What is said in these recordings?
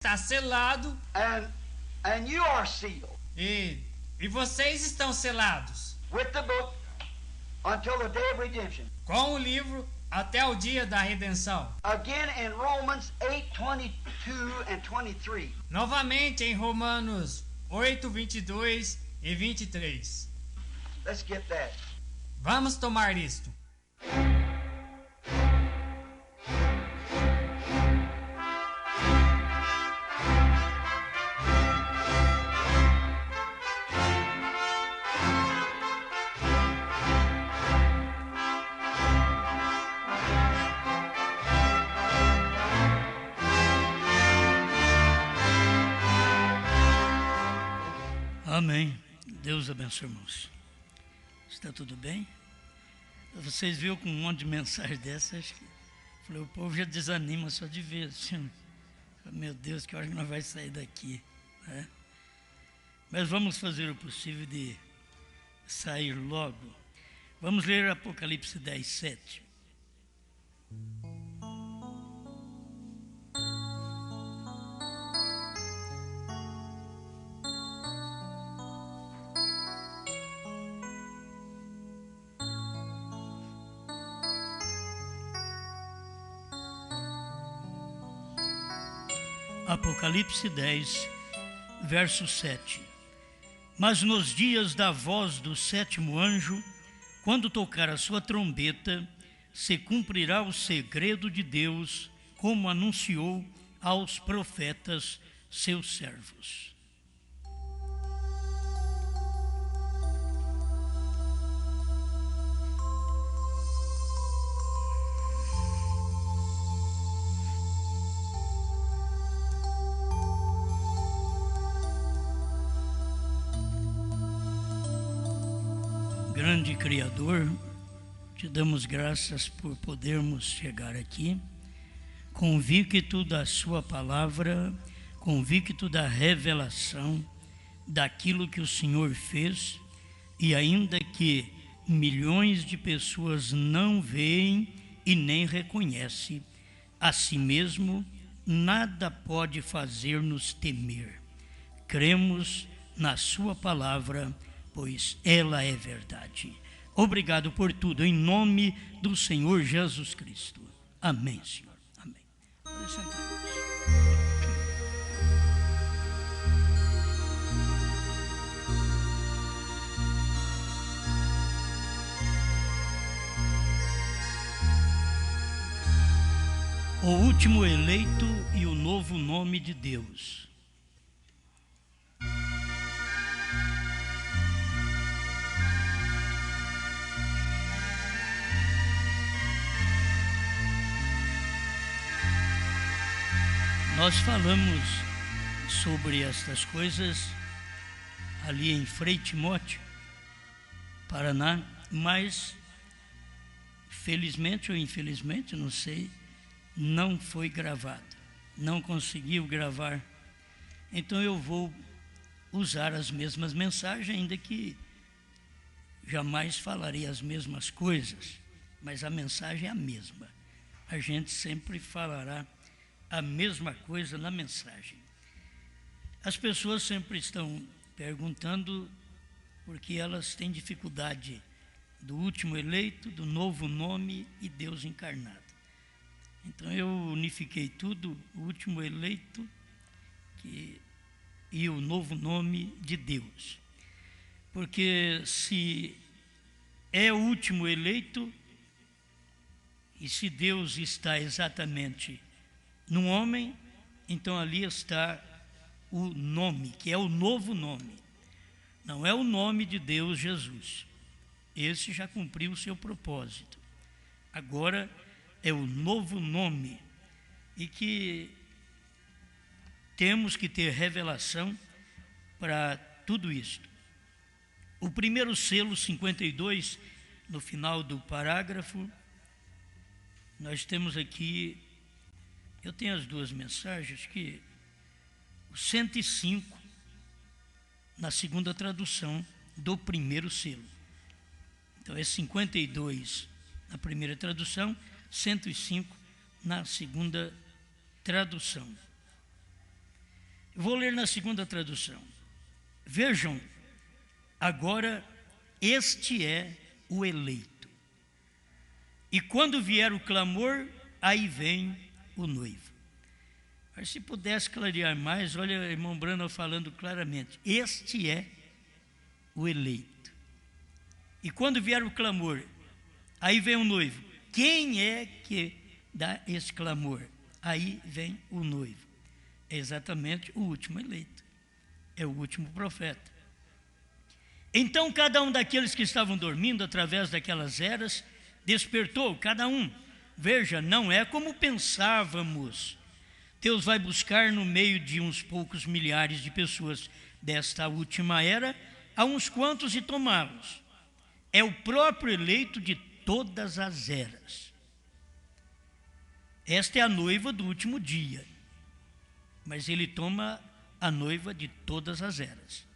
está selado and you are sealed e vocês estão selados with the book until the day of redemption. com o livro até o dia da redenção. Again in Romans 8:22 and 23. Novamente em Romanos 8, 22 e 23. Let's get that. Vamos tomar isto. Amém. Deus abençoe, irmãos. Está tudo bem? Vocês viram com um monte de mensagem dessas? Falei, o povo já desanima só de ver. Assim. Meu Deus, que hora que nós vamos sair daqui? Né? Mas vamos fazer o possível de sair logo. Vamos ler Apocalipse 10, 7. Apocalipse 10, verso 7. Mas nos dias da voz do sétimo anjo, quando tocar a sua trombeta, se cumprirá o segredo de Deus, como anunciou aos profetas, seus servos. Grande Criador, te damos graças por podermos chegar aqui, convicto da sua palavra, convicto da revelação daquilo que o Senhor fez, e ainda que milhões de pessoas não veem e nem reconhecem, a si mesmo nada pode fazer-nos temer. Cremos na sua palavra, pois ela é verdade. Obrigado por tudo, em nome do Senhor Jesus Cristo. Amém, Senhor. Amém. Pode sentar. O último eleito e o novo nome de Deus. Nós falamos sobre estas coisas ali em Frei Timóteo, Paraná, mas felizmente ou infelizmente, não sei, não foi gravado, não conseguiu gravar. Então eu vou usar as mesmas mensagens, ainda que jamais falarei as mesmas coisas, mas a mensagem é a mesma. A gente sempre falará a mesma coisa na mensagem. As pessoas sempre estão perguntando porque elas têm dificuldade do último eleito, do novo nome e Deus encarnado. Então eu unifiquei tudo, o último eleito e o novo nome de Deus. Porque se é o último eleito e se Deus está exatamente no homem, então ali está o nome, que é o novo nome. Não é o nome de Deus Jesus. Esse já cumpriu o seu propósito. Agora é o novo nome. E que temos que ter revelação para tudo isto. O primeiro selo, 52, no final do parágrafo, nós temos aqui. Eu tenho as duas mensagens que o 105 na segunda tradução do primeiro selo. Então é 52 na primeira tradução, 105 na segunda tradução. Vou ler na segunda tradução. Vejam, agora este é o eleito. E quando vier o clamor, aí vem o noivo. Mas se pudesse clarear mais, olha o irmão Branham falando claramente. Este é o eleito. E quando vier o clamor, aí vem o noivo. Quem é que dá esse clamor? Aí vem o noivo. É exatamente o último eleito. É o último profeta. Então cada um daqueles que estavam dormindo através daquelas eras, despertou, cada um. Veja, não é como pensávamos. Deus vai buscar no meio de uns poucos milhares de pessoas desta última era, a uns quantos e tomá-los. É o próprio eleito de todas as eras. Esta é a noiva do último dia, mas ele toma a noiva de todas as eras.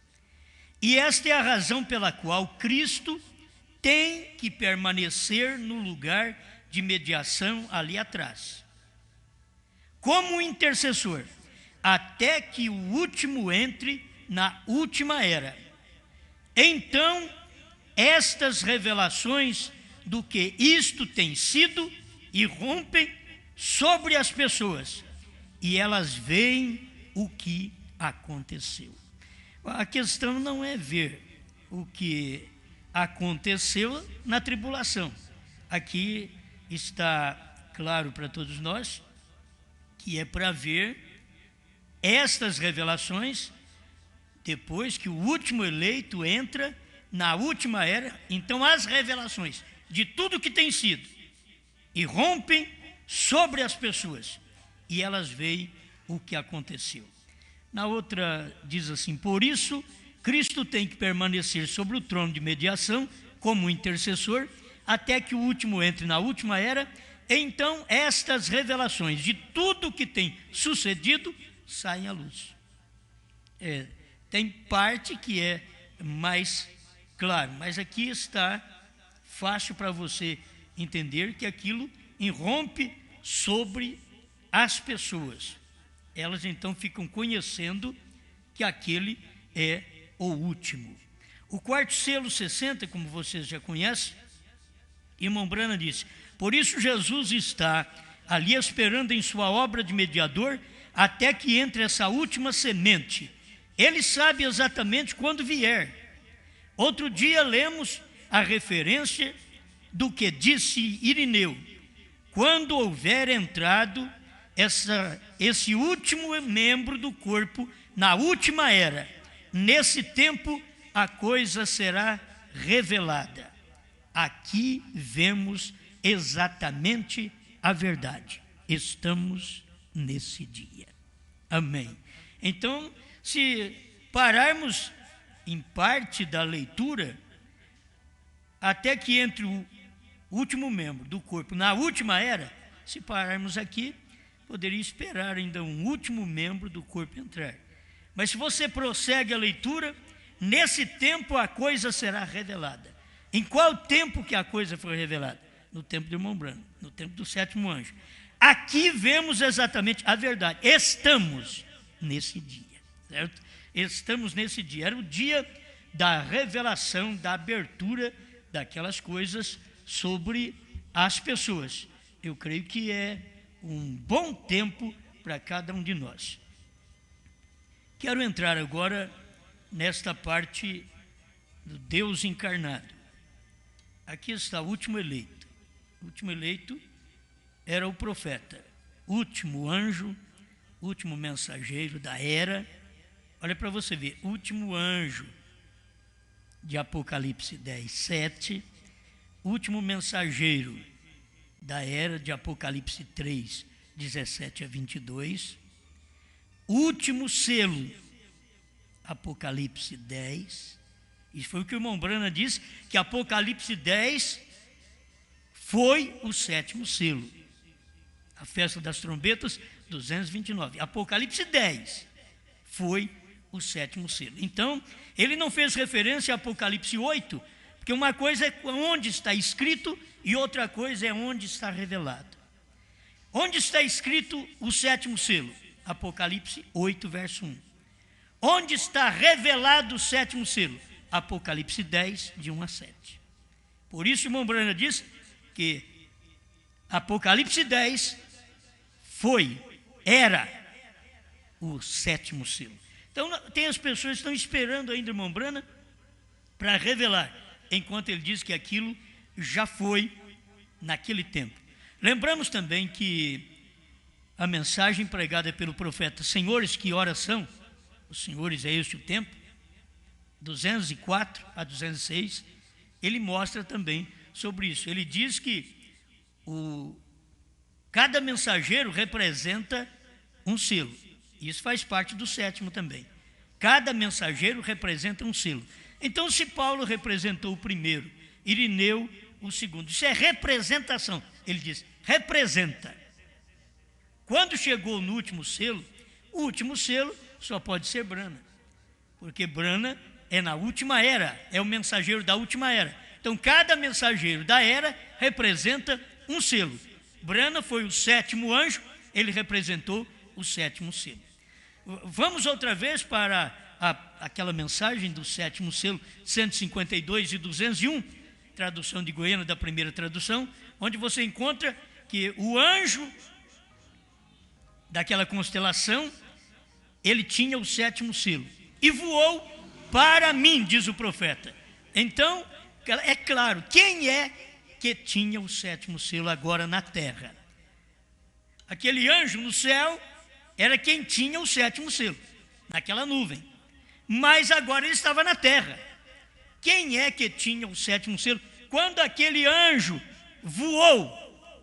E esta é a razão pela qual Cristo tem que permanecer no lugar de mediação ali atrás, como intercessor, até que o último entre na última era. Então, estas revelações do que isto tem sido irrompem sobre as pessoas, e elas veem o que aconteceu. A questão não é ver o que aconteceu na tribulação. Aqui está claro para todos nós que é para ver estas revelações depois que o último eleito entra na última era. Então as revelações de tudo que tem sido irrompem sobre as pessoas e elas veem o que aconteceu. Na outra diz assim: por isso Cristo tem que permanecer sobre o trono de mediação como intercessor até que o último entre na última era. Então estas revelações de tudo que tem sucedido saem à luz. Tem parte que é mais claro, mas aqui está fácil para você entender que aquilo irrompe sobre as pessoas. Elas então ficam conhecendo que aquele é o último. O quarto selo 60, como vocês já conhecem, irmão Branham disse: por isso Jesus está ali esperando em sua obra de mediador até que entre essa última semente. Ele sabe exatamente quando vier. Outro dia lemos a referência do que disse Irineu: quando houver entrado esse último membro do corpo na última era, nesse tempo a coisa será revelada. Aqui vemos exatamente a verdade. Estamos nesse dia. Amém. Então, se pararmos em parte da leitura, até que entre o último membro do corpo na última era, se pararmos aqui, poderia esperar ainda um último membro do corpo entrar. Mas se você prossegue a leitura, nesse tempo a coisa será revelada. Em qual tempo que a coisa foi revelada? No tempo do irmão Branham, no tempo do sétimo anjo. Aqui vemos exatamente a verdade. Estamos nesse dia, certo? Estamos nesse dia. Era o dia da revelação, da abertura daquelas coisas sobre as pessoas. Eu creio que é um bom tempo para cada um de nós. Quero entrar agora nesta parte do Deus encarnado. Aqui está o último eleito. O último eleito era o profeta, último anjo, último mensageiro da era. Olha para você ver, último anjo de Apocalipse 10, 7, último mensageiro da era de Apocalipse 3, 17 a 22, último selo, Apocalipse 10, isso foi o que o irmão Branham disse, que Apocalipse 10 foi o sétimo selo, a festa das trombetas, 229, Apocalipse 10 foi o sétimo selo. Então, ele não fez referência a Apocalipse 8, porque uma coisa é onde está escrito e outra coisa é onde está revelado. Onde está escrito o sétimo selo? Apocalipse 8, verso 1. onde está revelado o sétimo selo? Apocalipse 10, de 1 a 7. Por isso, irmão Branham diz que Apocalipse 10 era o sétimo selo. Então, tem as pessoas que estão esperando ainda, irmão Branham, para revelar, enquanto ele diz que aquilo já foi naquele tempo. Lembramos também que a mensagem pregada pelo profeta, senhores, que horas são? Os senhores é este o tempo, 204 a 206, ele mostra também sobre isso. Ele diz que cada mensageiro representa um selo. Isso faz parte do sétimo também. Cada mensageiro representa um selo. Então, se Paulo representou o primeiro, Irineu o segundo, isso é representação. Ele diz, representa. Quando chegou no último selo, o último selo só pode ser Branham, porque Branham é na última era, é o mensageiro da última era. Então, cada mensageiro da era representa um selo. Branham foi o sétimo anjo, ele representou o sétimo selo. Vamos outra vez para aquela mensagem do sétimo selo, 152 e 201, tradução de Goiânia, da primeira tradução, onde você encontra que o anjo daquela constelação, ele tinha o sétimo selo e voou para mim, diz o profeta. Então, é claro, quem é que tinha o sétimo selo agora na terra? Aquele anjo no céu era quem tinha o sétimo selo, naquela nuvem. Mas agora ele estava na terra. Quem é que tinha o sétimo selo quando aquele anjo voou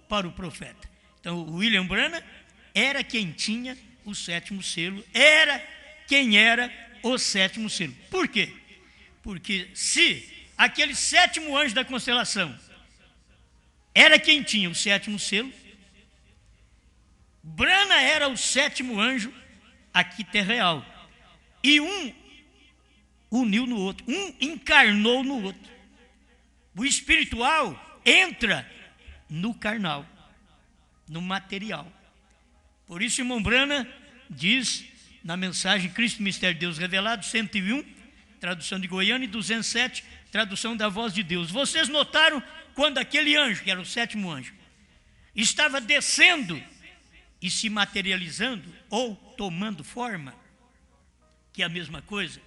para o profeta? Então, o William Branham era quem tinha o sétimo selo, era quem era o sétimo selo. Por quê? Porque se aquele sétimo anjo da constelação era quem tinha o sétimo selo, Branham era o sétimo anjo aqui terreal. E um uniu no outro, um encarnou no outro. O espiritual entra no carnal, no material. Por isso, irmão Branham diz na mensagem Cristo, Mistério de Deus Revelado, 101, tradução de Goiânia, e 207, tradução da Voz de Deus. Vocês notaram quando aquele anjo, que era o sétimo anjo, estava descendo e se materializando ou tomando forma, que é a mesma coisa?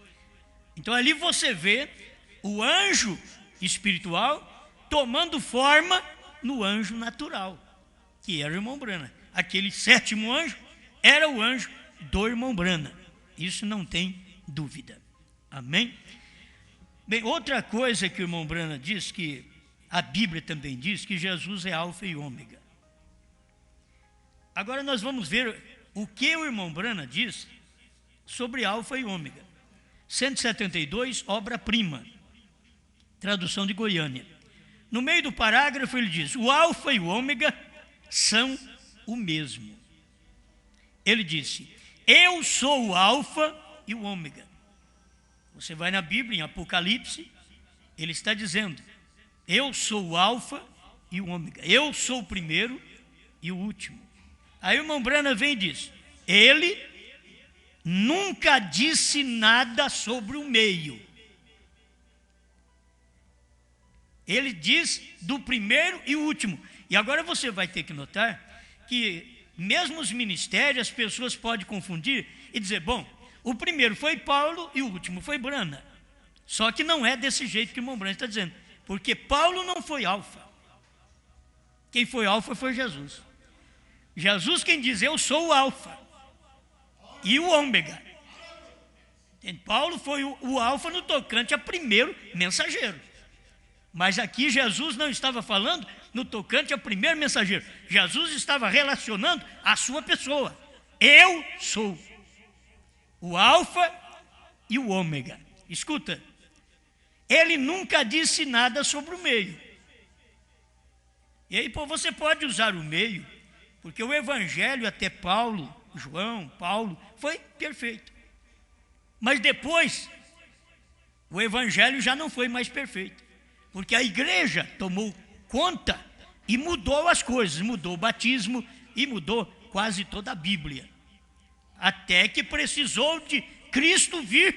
Então ali você vê o anjo espiritual tomando forma no anjo natural, que era o irmão Branham. Aquele sétimo anjo era o anjo do irmão Branham. Isso não tem dúvida. Amém? Bem, outra coisa que o irmão Branham diz, que a Bíblia também diz, que Jesus é alfa e ômega. Agora nós vamos ver o que o irmão Branham diz sobre alfa e ômega. 172, obra-prima, tradução de Goiânia. No meio do parágrafo ele diz, o alfa e o ômega são o mesmo. Ele disse, eu sou o alfa e o ômega. Você vai na Bíblia, em Apocalipse, ele está dizendo, eu sou o alfa e o ômega. Eu sou o primeiro e o último. Aí o irmão Branham vem e diz, ele nunca disse nada sobre o meio. Ele diz do primeiro e o último. E agora você vai ter que notar que mesmo os ministérios, as pessoas podem confundir e dizer, bom, o primeiro foi Paulo e o último foi Branham. Só que não é desse jeito que o irmão Branham está dizendo, porque Paulo não foi alfa. Quem foi alfa foi Jesus. Jesus quem diz, eu sou o alfa e o ômega. Paulo foi o alfa no tocante a primeiro mensageiro. Mas aqui Jesus não estava falando no tocante a primeiro mensageiro. Jesus estava relacionando a sua pessoa. Eu sou o alfa e o ômega. Escuta, ele nunca disse nada sobre o meio. E aí você pode usar o meio, porque o evangelho até Paulo, João, Paulo, foi perfeito. Mas depois, o evangelho já não foi mais perfeito. Porque a igreja tomou conta e mudou as coisas, mudou o batismo e mudou quase toda a Bíblia. Até que precisou de Cristo vir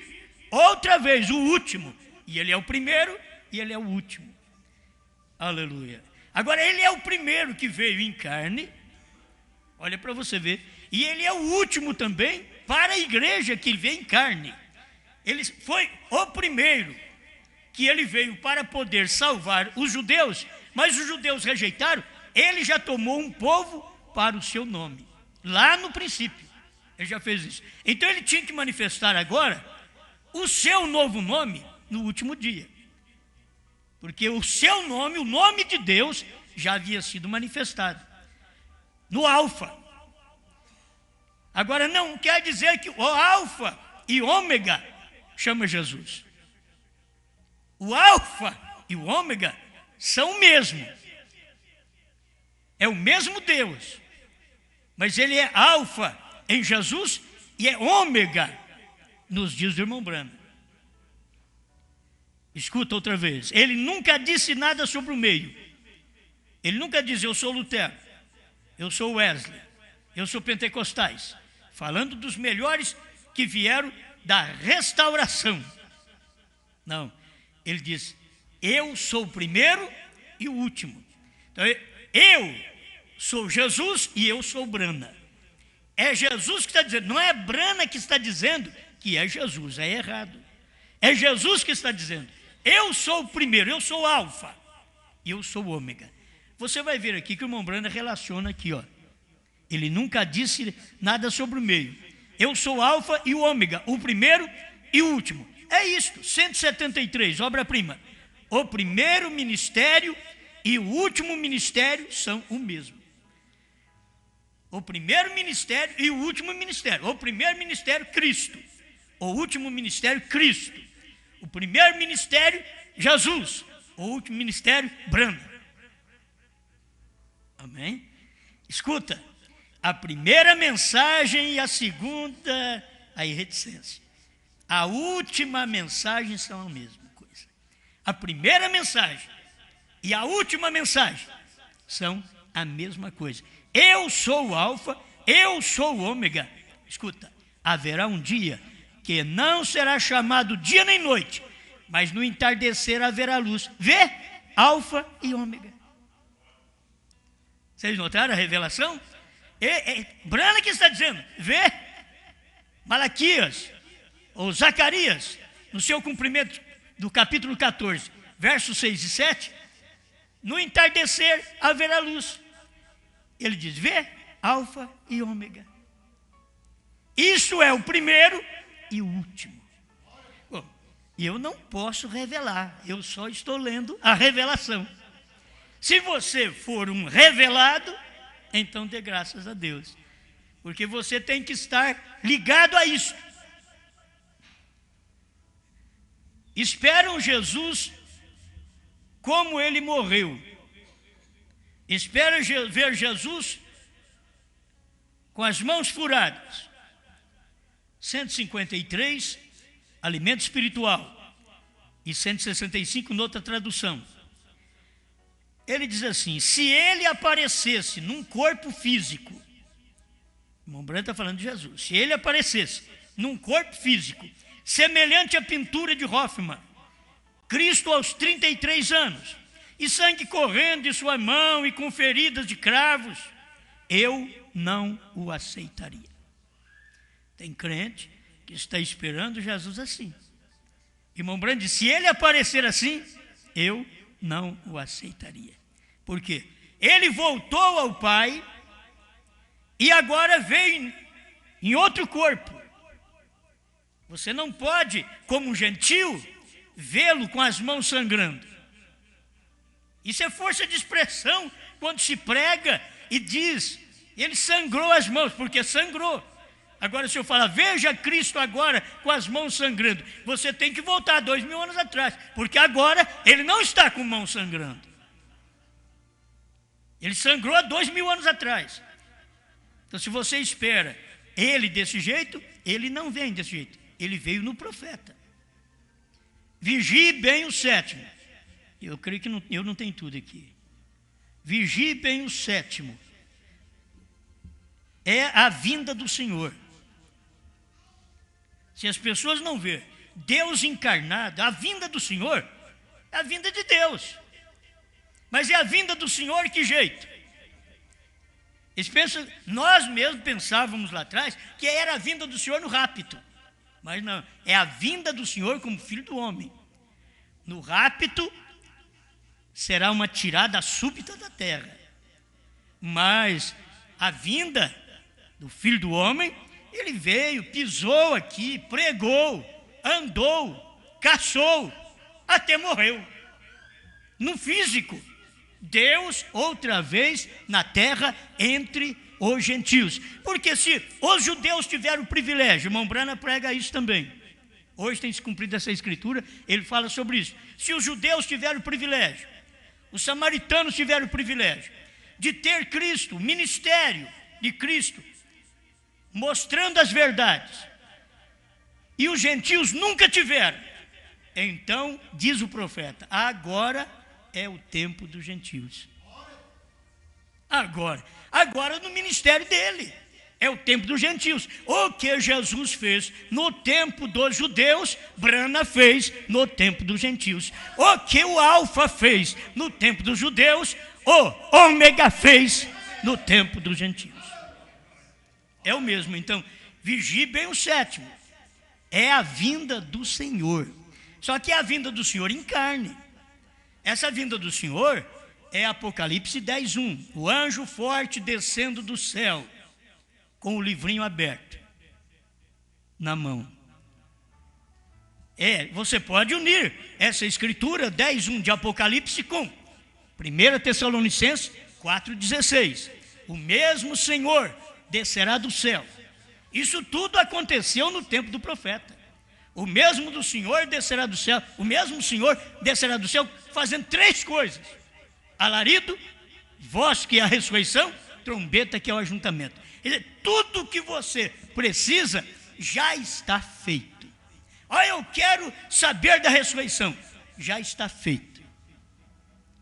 outra vez, o último. E ele é o primeiro e ele é o último. Aleluia. Agora, ele é o primeiro que veio em carne. Olha para você ver. E ele é o último também para a igreja que veio em carne. Ele foi o primeiro que ele veio para poder salvar os judeus, mas os judeus rejeitaram. Ele já tomou um povo para o seu nome. Lá no princípio, ele já fez isso. Então ele tinha que manifestar agora o seu novo nome no último dia. Porque o seu nome, o nome de Deus, já havia sido manifestado no Alfa. Agora não quer dizer que o Alfa e Ômega chama Jesus. O Alfa e o Ômega são o mesmo. É o mesmo Deus. Mas ele é Alfa em Jesus e é Ômega nos dias do irmão Branham. Escuta outra vez. Ele nunca disse nada sobre o meio. Ele nunca disse, eu sou Lutero, eu sou Wesley, eu sou Pentecostais. Falando dos melhores que vieram da restauração. Não. Ele diz, eu sou o primeiro e o último. Então, eu sou Jesus e eu sou Brana. É Jesus que está dizendo, não é Brana que está dizendo que é Jesus, é errado. É Jesus que está dizendo, eu sou o primeiro, eu sou o Alfa e eu sou o Ômega. Você vai ver aqui que o irmão Brana relaciona aqui, ó. Ele nunca disse nada sobre o meio. Eu sou o Alfa e o Ômega, o primeiro e o último. É isto, 173, obra-prima. O primeiro ministério e o último ministério são o mesmo. O primeiro ministério e o último ministério. O primeiro ministério, Cristo. O último ministério, Cristo. O primeiro ministério, Jesus. O último ministério, Brana. Amém? Escuta, a primeira mensagem e a segunda, a reticência. A última mensagem são a mesma coisa. A primeira mensagem e a última mensagem são a mesma coisa. Eu sou o Alfa, eu sou o Ômega. Escuta, haverá um dia que não será chamado dia nem noite, mas no entardecer haverá luz. Vê? Alfa e Ômega. Vocês notaram a revelação? Brana que está dizendo, vê? Malaquias, ou Zacarias, no seu cumprimento do capítulo 14, versos 6 e 7, no entardecer haverá luz. Ele diz, vê? Alfa e Ômega. Isso é o primeiro e o último. Bom, eu não posso revelar, eu só estou lendo a revelação. Se você for um revelado, então dê graças a Deus. Porque você tem que estar ligado a isso. Esperam Jesus como ele morreu. Esperam ver Jesus com as mãos furadas. 153, alimento espiritual. E 165, noutra tradução. Ele diz assim, se ele aparecesse num corpo físico, o irmão Branham está falando de Jesus, se ele aparecesse num corpo físico, semelhante à pintura de Hoffmann, Cristo aos 33 anos, e sangue correndo de sua mão e com feridas de cravos, eu não o aceitaria. Tem crente que está esperando Jesus assim. Irmão Branham diz, se ele aparecer assim, eu não o aceitaria. Por quê? Ele voltou ao Pai e agora veio em outro corpo. Você não pode, como um gentil, vê-lo com as mãos sangrando. Isso é força de expressão quando se prega e diz, ele sangrou as mãos, porque sangrou. Agora, se eu falar, veja Cristo agora com as mãos sangrando, você tem que voltar 2000 anos atrás, porque agora ele não está com mãos sangrando. Ele sangrou há 2000 anos atrás. Então, se você espera ele desse jeito, ele não vem desse jeito. Ele veio no profeta. Vigie bem o sétimo. Eu creio que eu não tenho tudo aqui. Vigie bem o sétimo. É a vinda do Senhor. Se as pessoas não verem Deus encarnado, a vinda do Senhor é a vinda de Deus. Mas é a vinda do Senhor que jeito? Nós mesmos pensávamos lá atrás que era a vinda do Senhor no rapto. Mas não, é a vinda do Senhor como Filho do homem. No rapto será uma tirada súbita da terra. Mas a vinda do Filho do homem, ele veio, pisou aqui, pregou, andou, caçou, até morreu. No físico, Deus outra vez na terra entre os gentios. Porque se os judeus tiveram o privilégio, irmão Brana prega isso também. Hoje tem se cumprido essa escritura, ele fala sobre isso. Se os judeus tiveram o privilégio, os samaritanos tiveram o privilégio de ter Cristo, o ministério de Cristo, mostrando as verdades, e os gentios nunca tiveram, então, diz o profeta, agora é o tempo dos gentios. Agora no ministério dele, é o tempo dos gentios. O que Jesus fez no tempo dos judeus, Brana fez no tempo dos gentios. O que o Alfa fez no tempo dos judeus, o Ômega fez no tempo dos gentios. É o mesmo. Então, vigie bem o sétimo. É a vinda do Senhor. Só que é a vinda do Senhor em carne. Essa vinda do Senhor é Apocalipse 10:1. O anjo forte descendo do céu, com o livrinho aberto na mão. Você pode unir essa escritura 10:1 de Apocalipse com 1 Tessalonicenses 4:16. O mesmo Senhor descerá do céu. Isso tudo aconteceu no tempo do profeta. O mesmo do Senhor descerá do céu. O mesmo Senhor descerá do céu fazendo 3 coisas: alarido, voz que é a ressurreição, trombeta que é o ajuntamento. Quer dizer, tudo que você precisa já está feito. Eu quero saber da ressurreição. Já está feito.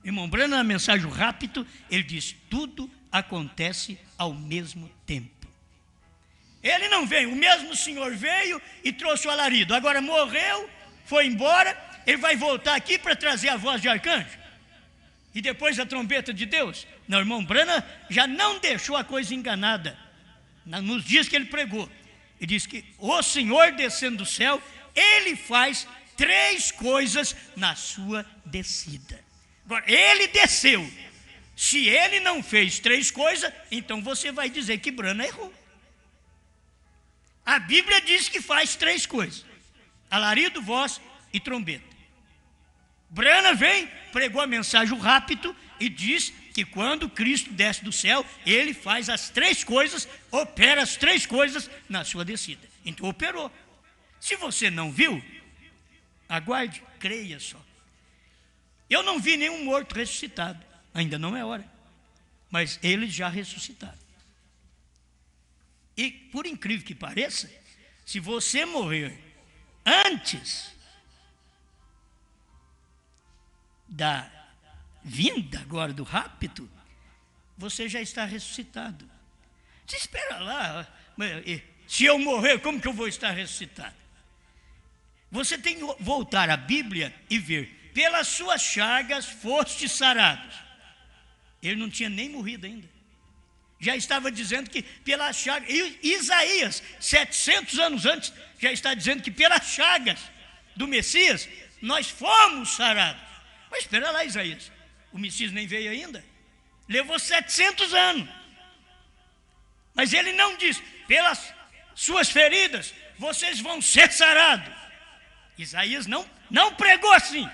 Irmão Brana, na mensagem rápido, ele diz: tudo acontece ao mesmo tempo. Ele não veio, o mesmo Senhor veio e trouxe o alarido. Agora morreu, foi embora, ele vai voltar aqui para trazer a voz de arcanjo. E depois a trombeta de Deus. Não, irmão Brana já não deixou a coisa enganada. Nos dias que ele pregou, ele diz que o Senhor descendo do céu, ele faz 3 coisas na sua descida. Agora, ele desceu. Se ele não fez 3 coisas, então você vai dizer que Brana errou. A Bíblia diz que faz 3 coisas: alarido, voz e trombeta. Brana vem, pregou a mensagem rápido e diz que quando Cristo desce do céu, ele faz as 3 coisas, opera as 3 coisas na sua descida. Então operou. Se você não viu, aguarde, creia só. Eu não vi nenhum morto ressuscitado, ainda não é hora, mas eles já ressuscitaram. E por incrível que pareça, se você morrer antes da vinda agora do rapto, você já está ressuscitado. Você espera lá, se eu morrer, como que eu vou estar ressuscitado? Você tem que voltar à Bíblia e ver: pelas suas chagas fostes sarados. Ele não tinha nem morrido ainda. Já estava dizendo que pelas chagas, Isaías, 700 anos antes, já está dizendo que pelas chagas do Messias, nós fomos sarados. Mas espera lá, Isaías, o Messias nem veio ainda, levou 700 anos, mas ele não diz: pelas suas feridas, vocês vão ser sarados. Isaías não pregou assim,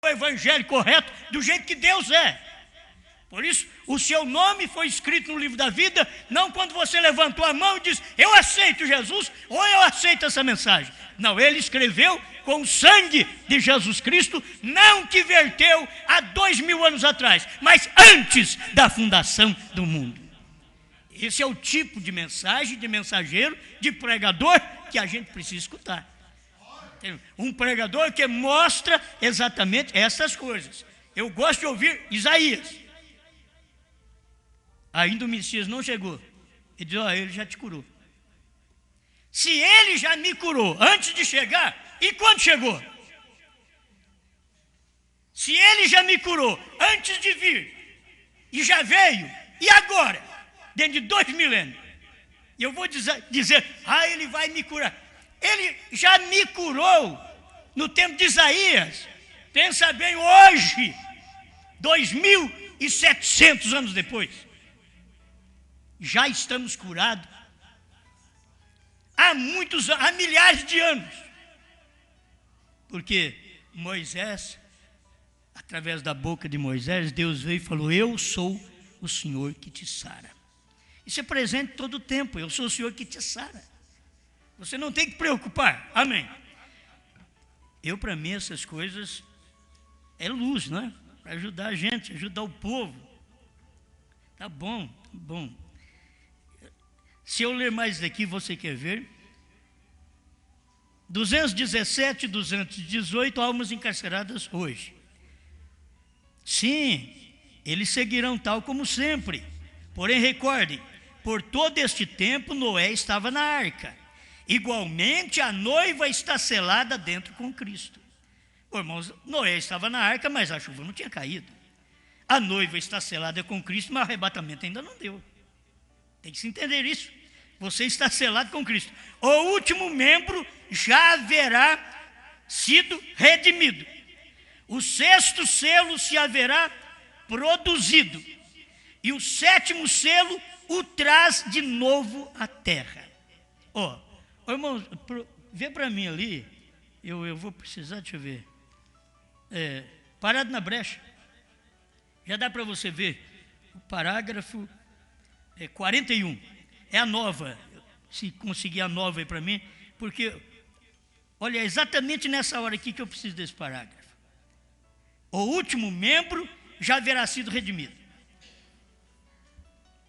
o evangelho correto, do jeito que Deus é. Por isso, o seu nome foi escrito no livro da vida, não quando você levantou a mão e disse: eu aceito Jesus, ou eu aceito essa mensagem. Não, ele escreveu com o sangue de Jesus Cristo, não que verteu há 2000 anos atrás, mas antes da fundação do mundo. Esse é o tipo de mensagem, de mensageiro, de pregador que a gente precisa escutar. Um pregador que mostra exatamente essas coisas. Eu gosto de ouvir Isaías. Ainda o Messias não chegou. Ele diz: ele já te curou. Se ele já me curou antes de chegar, e quando chegou? Se ele já me curou antes de vir, e já veio, e agora? Dentro de 2 milênios. E eu vou dizer, ele vai me curar. Ele já me curou no tempo de Isaías. Pensa bem, hoje, 2.700 anos depois, já estamos curados há milhares de anos. Porque Moisés, através da boca de Moisés, Deus veio e falou: eu sou o Senhor que te sara. Isso é presente todo o tempo. Eu sou o Senhor que te sara. Você não tem que preocupar. Amém. Para mim, essas coisas é luz, não é? Para ajudar a gente, ajudar o povo. Tá bom, tá bom. Se eu ler mais daqui, você quer ver? 217 e 218 almas encarceradas hoje. Sim, eles seguirão tal como sempre. Porém, recordem, por todo este tempo Noé estava na arca. Igualmente, a noiva está selada dentro com Cristo. Pô, irmãos, Noé estava na arca, mas a chuva não tinha caído. A noiva está selada com Cristo, mas o arrebatamento ainda não deu. Tem que se entender isso. Você está selado com Cristo. O último membro já haverá sido redimido. O 6º selo se haverá produzido. E o 7º selo o traz de novo à terra. Irmãos, vê para mim ali. Eu vou precisar, deixa eu ver. Parado na brecha. Já dá para você ver. O parágrafo 41. É a nova. Se conseguir a nova aí para mim. Porque, olha, é exatamente nessa hora aqui que eu preciso desse parágrafo. O último membro já haverá sido redimido,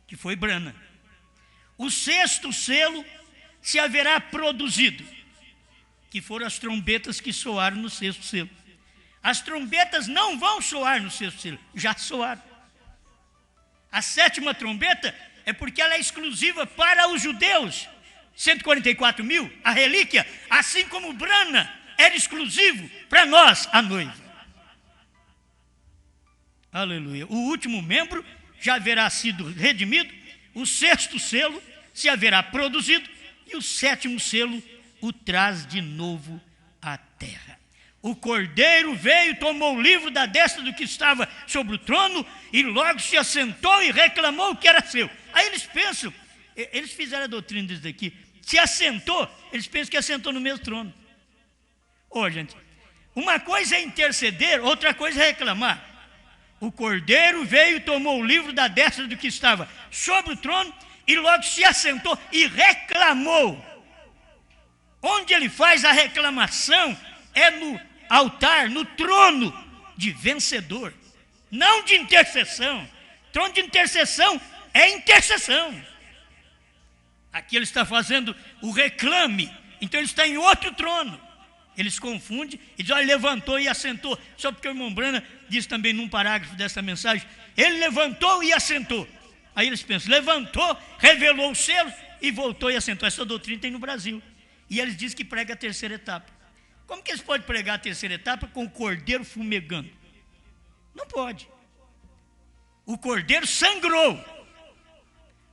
que foi Brana. O 6º selo se haverá produzido, que foram as trombetas que soaram no 6º selo. As trombetas não vão soar no 6º selo, já soaram. A 7ª trombeta é porque ela é exclusiva para os judeus, 144 mil, a relíquia, assim como Brana era exclusivo para nós, a noiva. Aleluia. O último membro já haverá sido redimido, o 6º selo se haverá produzido e o 7º selo o traz de novo à terra. O cordeiro veio, tomou o livro da destra do que estava sobre o trono e logo se assentou e reclamou o que era seu. Aí eles pensam, eles fizeram a doutrina disso daqui, se assentou, eles pensam que assentou no mesmo trono. Gente, uma coisa é interceder, outra coisa é reclamar. O cordeiro veio e tomou o livro da destra do que estava sobre o trono e logo se assentou e reclamou. Onde ele faz a reclamação é no altar, no trono de vencedor, não de intercessão. Trono de intercessão é intercessão. Aqui ele está fazendo o reclame, então ele está em outro trono. Eles confundem e dizem: olha, levantou e assentou. Só porque o irmão Brana diz também num parágrafo dessa mensagem, ele levantou e assentou. Aí eles pensam, levantou, revelou os selos e voltou e assentou. Essa doutrina tem no Brasil. E eles dizem que prega a 3ª etapa. Como que eles podem pregar a 3ª etapa com o cordeiro fumegando? Não pode. O cordeiro sangrou.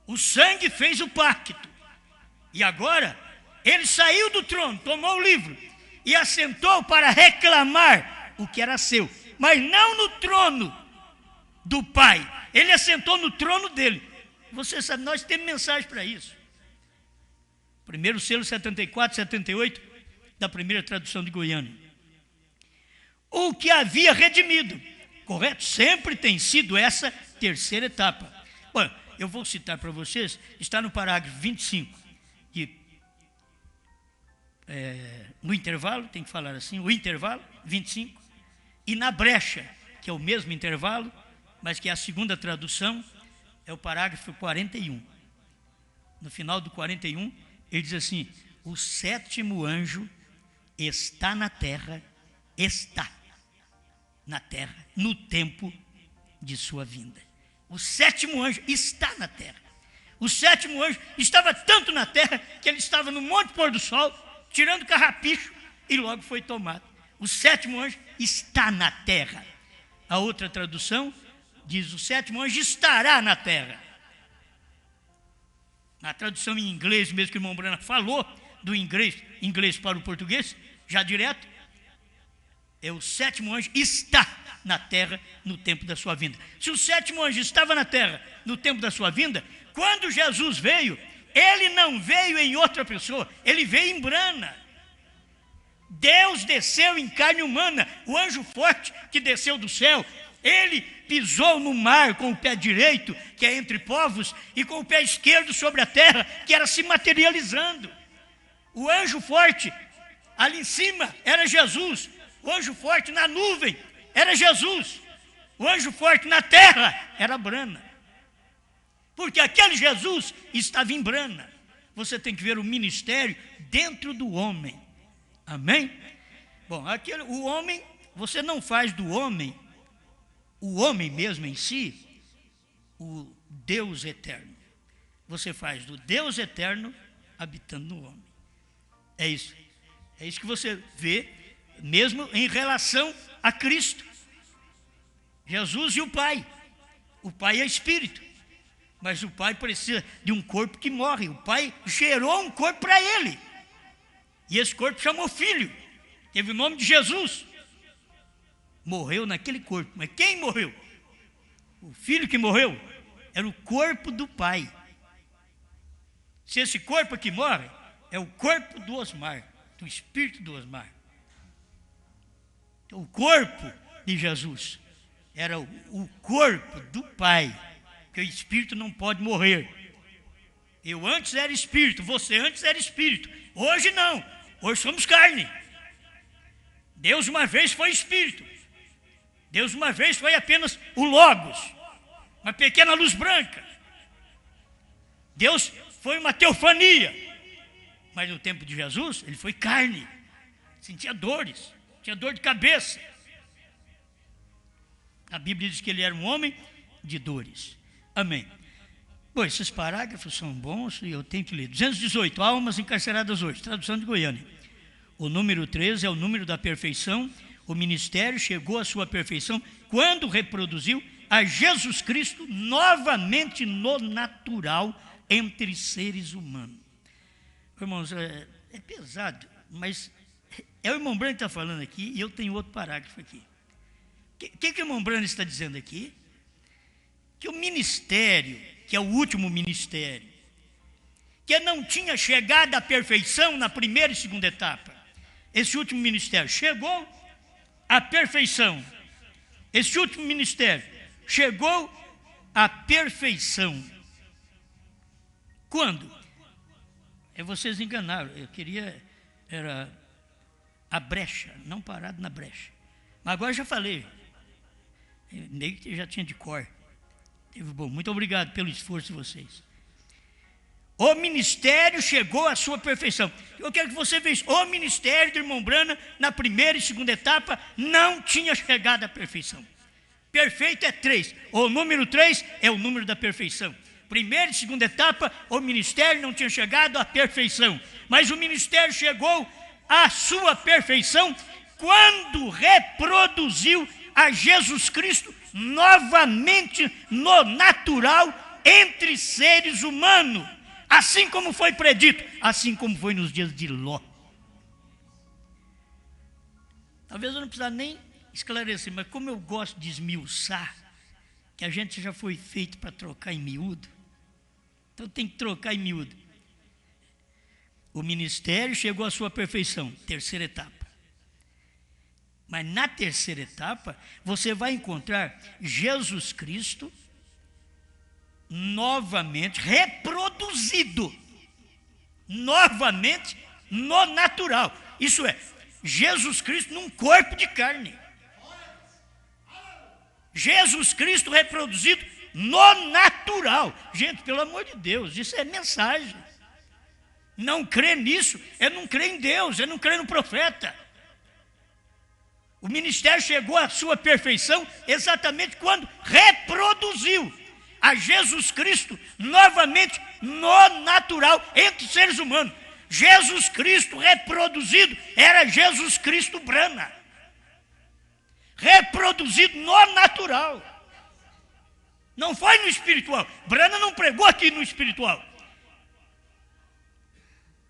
O sangue fez o pacto. E agora, ele saiu do trono, tomou o livro e assentou para reclamar o que era seu. Mas não no trono do Pai. Ele assentou no trono dele. Você sabe, nós temos mensagem para isso. Primeiro selo 74, 78, da primeira tradução de Goiânia. O que havia redimido, correto? Sempre tem sido essa 3ª etapa. Bom, eu vou citar para vocês, está no parágrafo 25, no intervalo, tem que falar assim, o intervalo, 25, e na brecha, que é o mesmo intervalo, mas que é a 2ª tradução, é o parágrafo 41. No final do 41, ele diz assim: o 7º anjo está na terra, no tempo de sua vinda. O 7º anjo está na terra. O sétimo anjo estava tanto na terra que ele estava no Monte Pôr do Sol, tirando carrapicho, e logo foi tomado. O sétimo anjo está na terra. A outra tradução diz: o sétimo anjo estará na terra. Na tradução em inglês mesmo que o irmão Brana falou, do inglês para o português, já direto, o sétimo anjo está na terra no tempo da sua vinda. Se o sétimo anjo estava na terra no tempo da sua vinda, quando Jesus veio, ele não veio em outra pessoa, ele veio em Brana. Deus desceu em carne humana, o anjo forte que desceu do céu, ele pisou no mar com o pé direito, que é entre povos, e com o pé esquerdo sobre a terra, que era se materializando. O anjo forte ali em cima era Jesus, o anjo forte na nuvem era Jesus, o anjo forte na terra era Brana. Porque aquele Jesus estava em Brana. Você tem que ver o ministério dentro do homem. Amém? Bom, o homem, você não faz do homem, o homem mesmo em si, o Deus eterno. Você faz do Deus eterno habitando no homem. É isso. É isso que você vê, mesmo em relação a Cristo. Jesus e o Pai. O Pai é Espírito. Mas o Pai precisa de um corpo que morre. O Pai gerou um corpo para ele. E esse corpo chamou Filho. Teve o nome de Jesus. Morreu naquele corpo. Mas quem morreu? O Filho que morreu era o corpo do Pai. Se esse corpo aqui morre, é o corpo do Osmar, do espírito do Osmar. Então, o corpo de Jesus era o corpo do Pai, porque o espírito não pode morrer. Eu antes era espírito, você antes era espírito. Hoje não, hoje somos carne. Deus uma vez foi espírito. Deus uma vez foi apenas o Logos, uma pequena luz branca. Deus foi uma teofania. Mas no tempo de Jesus, ele foi carne. Sentia dores, tinha dor de cabeça. A Bíblia diz que ele era um homem de dores. Amém. Bom, esses parágrafos são bons e eu tenho que ler. 218, almas encarceradas hoje, tradução de Goiânia. O número 13 é o número da perfeição. O ministério chegou à sua perfeição quando reproduziu a Jesus Cristo novamente no natural entre seres humanos. Irmãos, é pesado, mas é o irmão Brano que está falando aqui e eu tenho outro parágrafo aqui. O que o irmão Brano está dizendo aqui? Que o ministério, que é o último ministério, que não tinha chegado à perfeição na primeira e segunda etapa, esse último ministério chegou à perfeição. Esse último ministério chegou à perfeição. Quando? Vocês enganaram, eu queria, era a brecha, não parado na brecha. Mas agora já falei, meio que já tinha de cor. Bom, muito obrigado pelo esforço de vocês. O ministério chegou à sua perfeição. Eu quero que você veja, o ministério do irmão Brana, na primeira e segunda etapa, não tinha chegado à perfeição. Perfeito é 3, o número 3 é o número da perfeição. Primeira e segunda etapa, o ministério não tinha chegado à perfeição, mas o ministério chegou à sua perfeição quando reproduziu a Jesus Cristo novamente no natural entre seres humanos, assim como foi predito, assim como foi nos dias de Ló. Talvez eu não precisasse nem esclarecer, mas como eu gosto de esmiuçar, que a gente já foi feito para trocar em miúdo, então tem que trocar em miúdo. O ministério chegou à sua perfeição, terceira etapa. Mas na terceira etapa, você vai encontrar Jesus Cristo novamente reproduzido, novamente no natural. Isso é, Jesus Cristo num corpo de carne. Jesus Cristo reproduzido no natural. Gente, pelo amor de Deus, isso é mensagem. Não crer nisso é não crer em Deus, é não crer no profeta. O ministério chegou à sua perfeição exatamente quando reproduziu a Jesus Cristo novamente no natural, entre os seres humanos. Jesus Cristo reproduzido era Jesus Cristo Brana. Reproduzido no natural. Não foi no espiritual. Brana não pregou aqui no espiritual.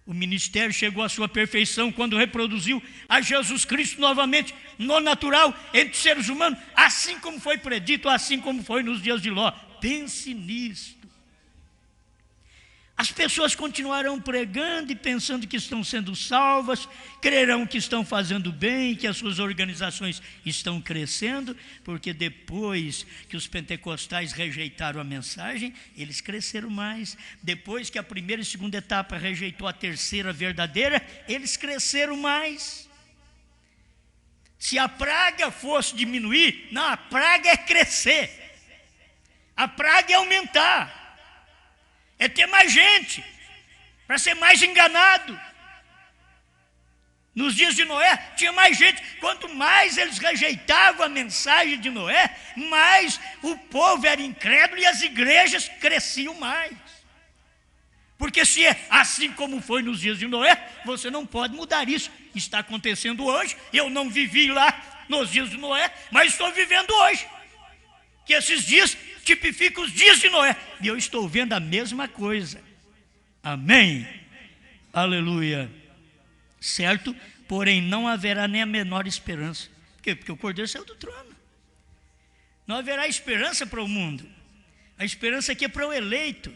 O ministério chegou à sua perfeição quando reproduziu a Jesus Cristo novamente no natural, entre seres humanos, assim como foi predito, assim como foi nos dias de Ló. Pense nisto. As pessoas continuarão pregando e pensando que estão sendo salvas, crerão que estão fazendo bem, que as suas organizações estão crescendo, porque depois que os pentecostais rejeitaram a mensagem, eles cresceram mais. Depois que a primeira e segunda etapa rejeitou a terceira verdadeira, eles cresceram mais. Se a praga fosse diminuir, não, a praga é crescer. A praga é aumentar. É ter mais gente, para ser mais enganado. Nos dias de Noé, tinha mais gente. Quanto mais eles rejeitavam a mensagem de Noé, mais o povo era incrédulo e as igrejas cresciam mais. Porque se é assim como foi nos dias de Noé, você não pode mudar isso. Está acontecendo hoje, eu não vivi lá nos dias de Noé, mas estou vivendo hoje. Que esses dias tipificam os dias de Noé. E eu estou vendo a mesma coisa. Amém? Aleluia. Certo? Porém, não haverá nem a menor esperança. Por quê? Porque o Cordeiro saiu do trono. Não haverá esperança para o mundo. A esperança aqui é para o eleito.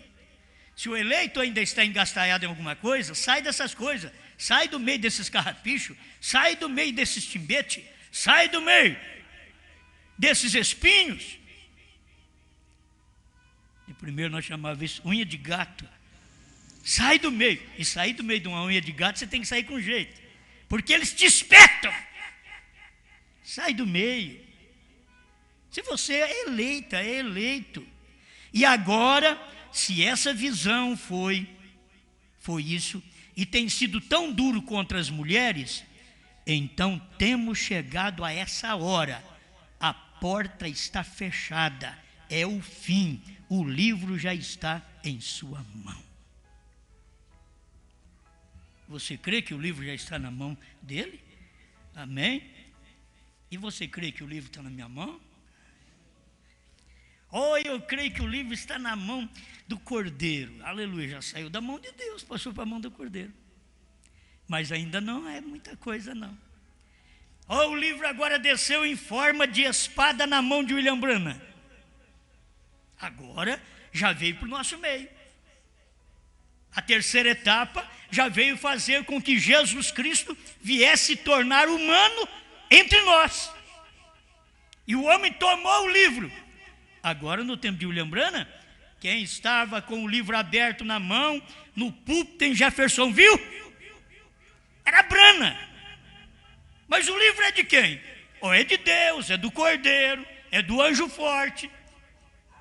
Se o eleito ainda está engastalhado em alguma coisa, sai dessas coisas. Sai do meio desses carrapichos. Sai do meio desses timbetes. Sai do meio desses espinhos. E primeiro nós chamávamos isso unha de gato. Sai do meio. E sair do meio de uma unha de gato, você tem que sair com jeito. Porque eles te espetam. Sai do meio. Se você é eleita, é eleito. E agora, se essa visão foi isso, e tem sido tão duro contra as mulheres, então temos chegado a essa hora. A porta está fechada. É o fim. O livro já está em sua mão. Você crê que o livro já está na mão dele? Amém? E você crê que o livro está na minha mão? Oh, eu creio que o livro está na mão do Cordeiro. Aleluia, já saiu da mão de Deus, passou para a mão do Cordeiro. Mas ainda não é muita coisa não. Oh, o livro agora desceu em forma de espada na mão de William Branham. Agora já veio para o nosso meio. A terceira etapa já veio fazer com que Jesus Cristo viesse tornar humano entre nós. E o homem tomou o livro. Agora, no tempo de William Branham, quem estava com o livro aberto na mão, no púlpito em Jefferson, viu? Era Branham. Mas o livro é de quem? Ou é de Deus, é do Cordeiro, é do anjo forte.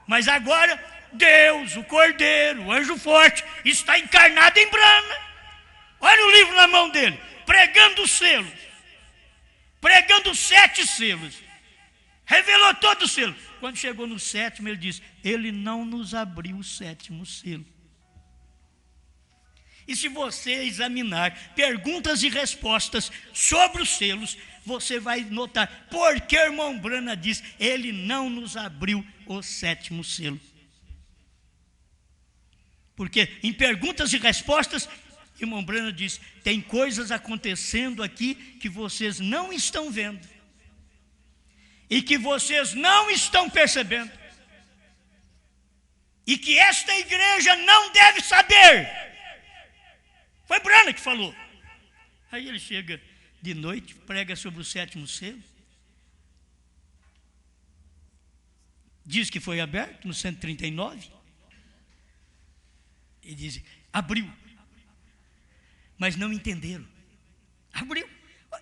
Mas agora, Deus, o Cordeiro, o anjo forte, está encarnado em Branham. Olha o livro na mão dele, pregando os selos, pregando os 7 selos. Revelou todos os selos. Quando chegou no 7º, ele disse: ele não nos abriu o 7º selo. E se você examinar perguntas e respostas sobre os selos, você vai notar por que o irmão Branham diz: ele não nos abriu o 7º selo. Porque em perguntas e respostas, irmão Branham diz: tem coisas acontecendo aqui que vocês não estão vendo. E que vocês não estão percebendo. E que esta igreja não deve saber. Foi Branham que falou. Aí ele chega de noite, prega sobre o 7º selo. Diz que foi aberto no 139. E diz: abriu. Mas não entenderam. Abriu.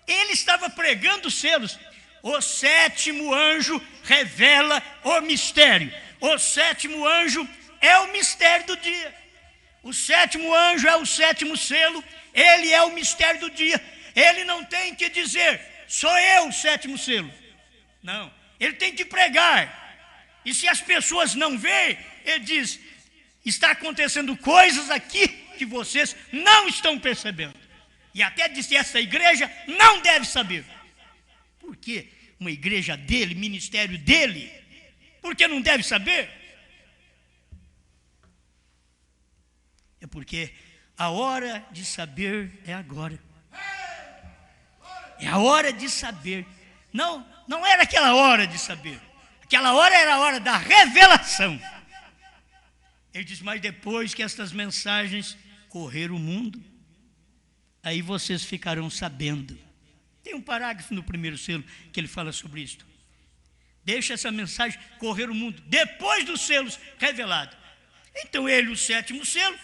Ele estava pregando os selos. O 7º anjo revela o mistério. O 7º anjo é o mistério do dia. O 7º anjo é o 7º selo. Ele é o mistério do dia. Ele não tem que dizer: sou eu o 7º selo. Não. Ele tem que pregar. E se as pessoas não veem, Ele diz, está acontecendo coisas aqui que vocês não estão percebendo. E até disse, essa igreja não deve saber. Por quê? Uma igreja dele, ministério dele, por que não deve saber? É porque a hora de saber é agora. É a hora de saber. Não era aquela hora de saber. Aquela hora era a hora da revelação. Ele diz, mas depois que estas mensagens correr o mundo, aí vocês ficarão sabendo. Tem um parágrafo no primeiro selo que ele fala sobre isso. Deixa essa mensagem correr o mundo, depois dos selos revelados. Então ele, o sétimo selo,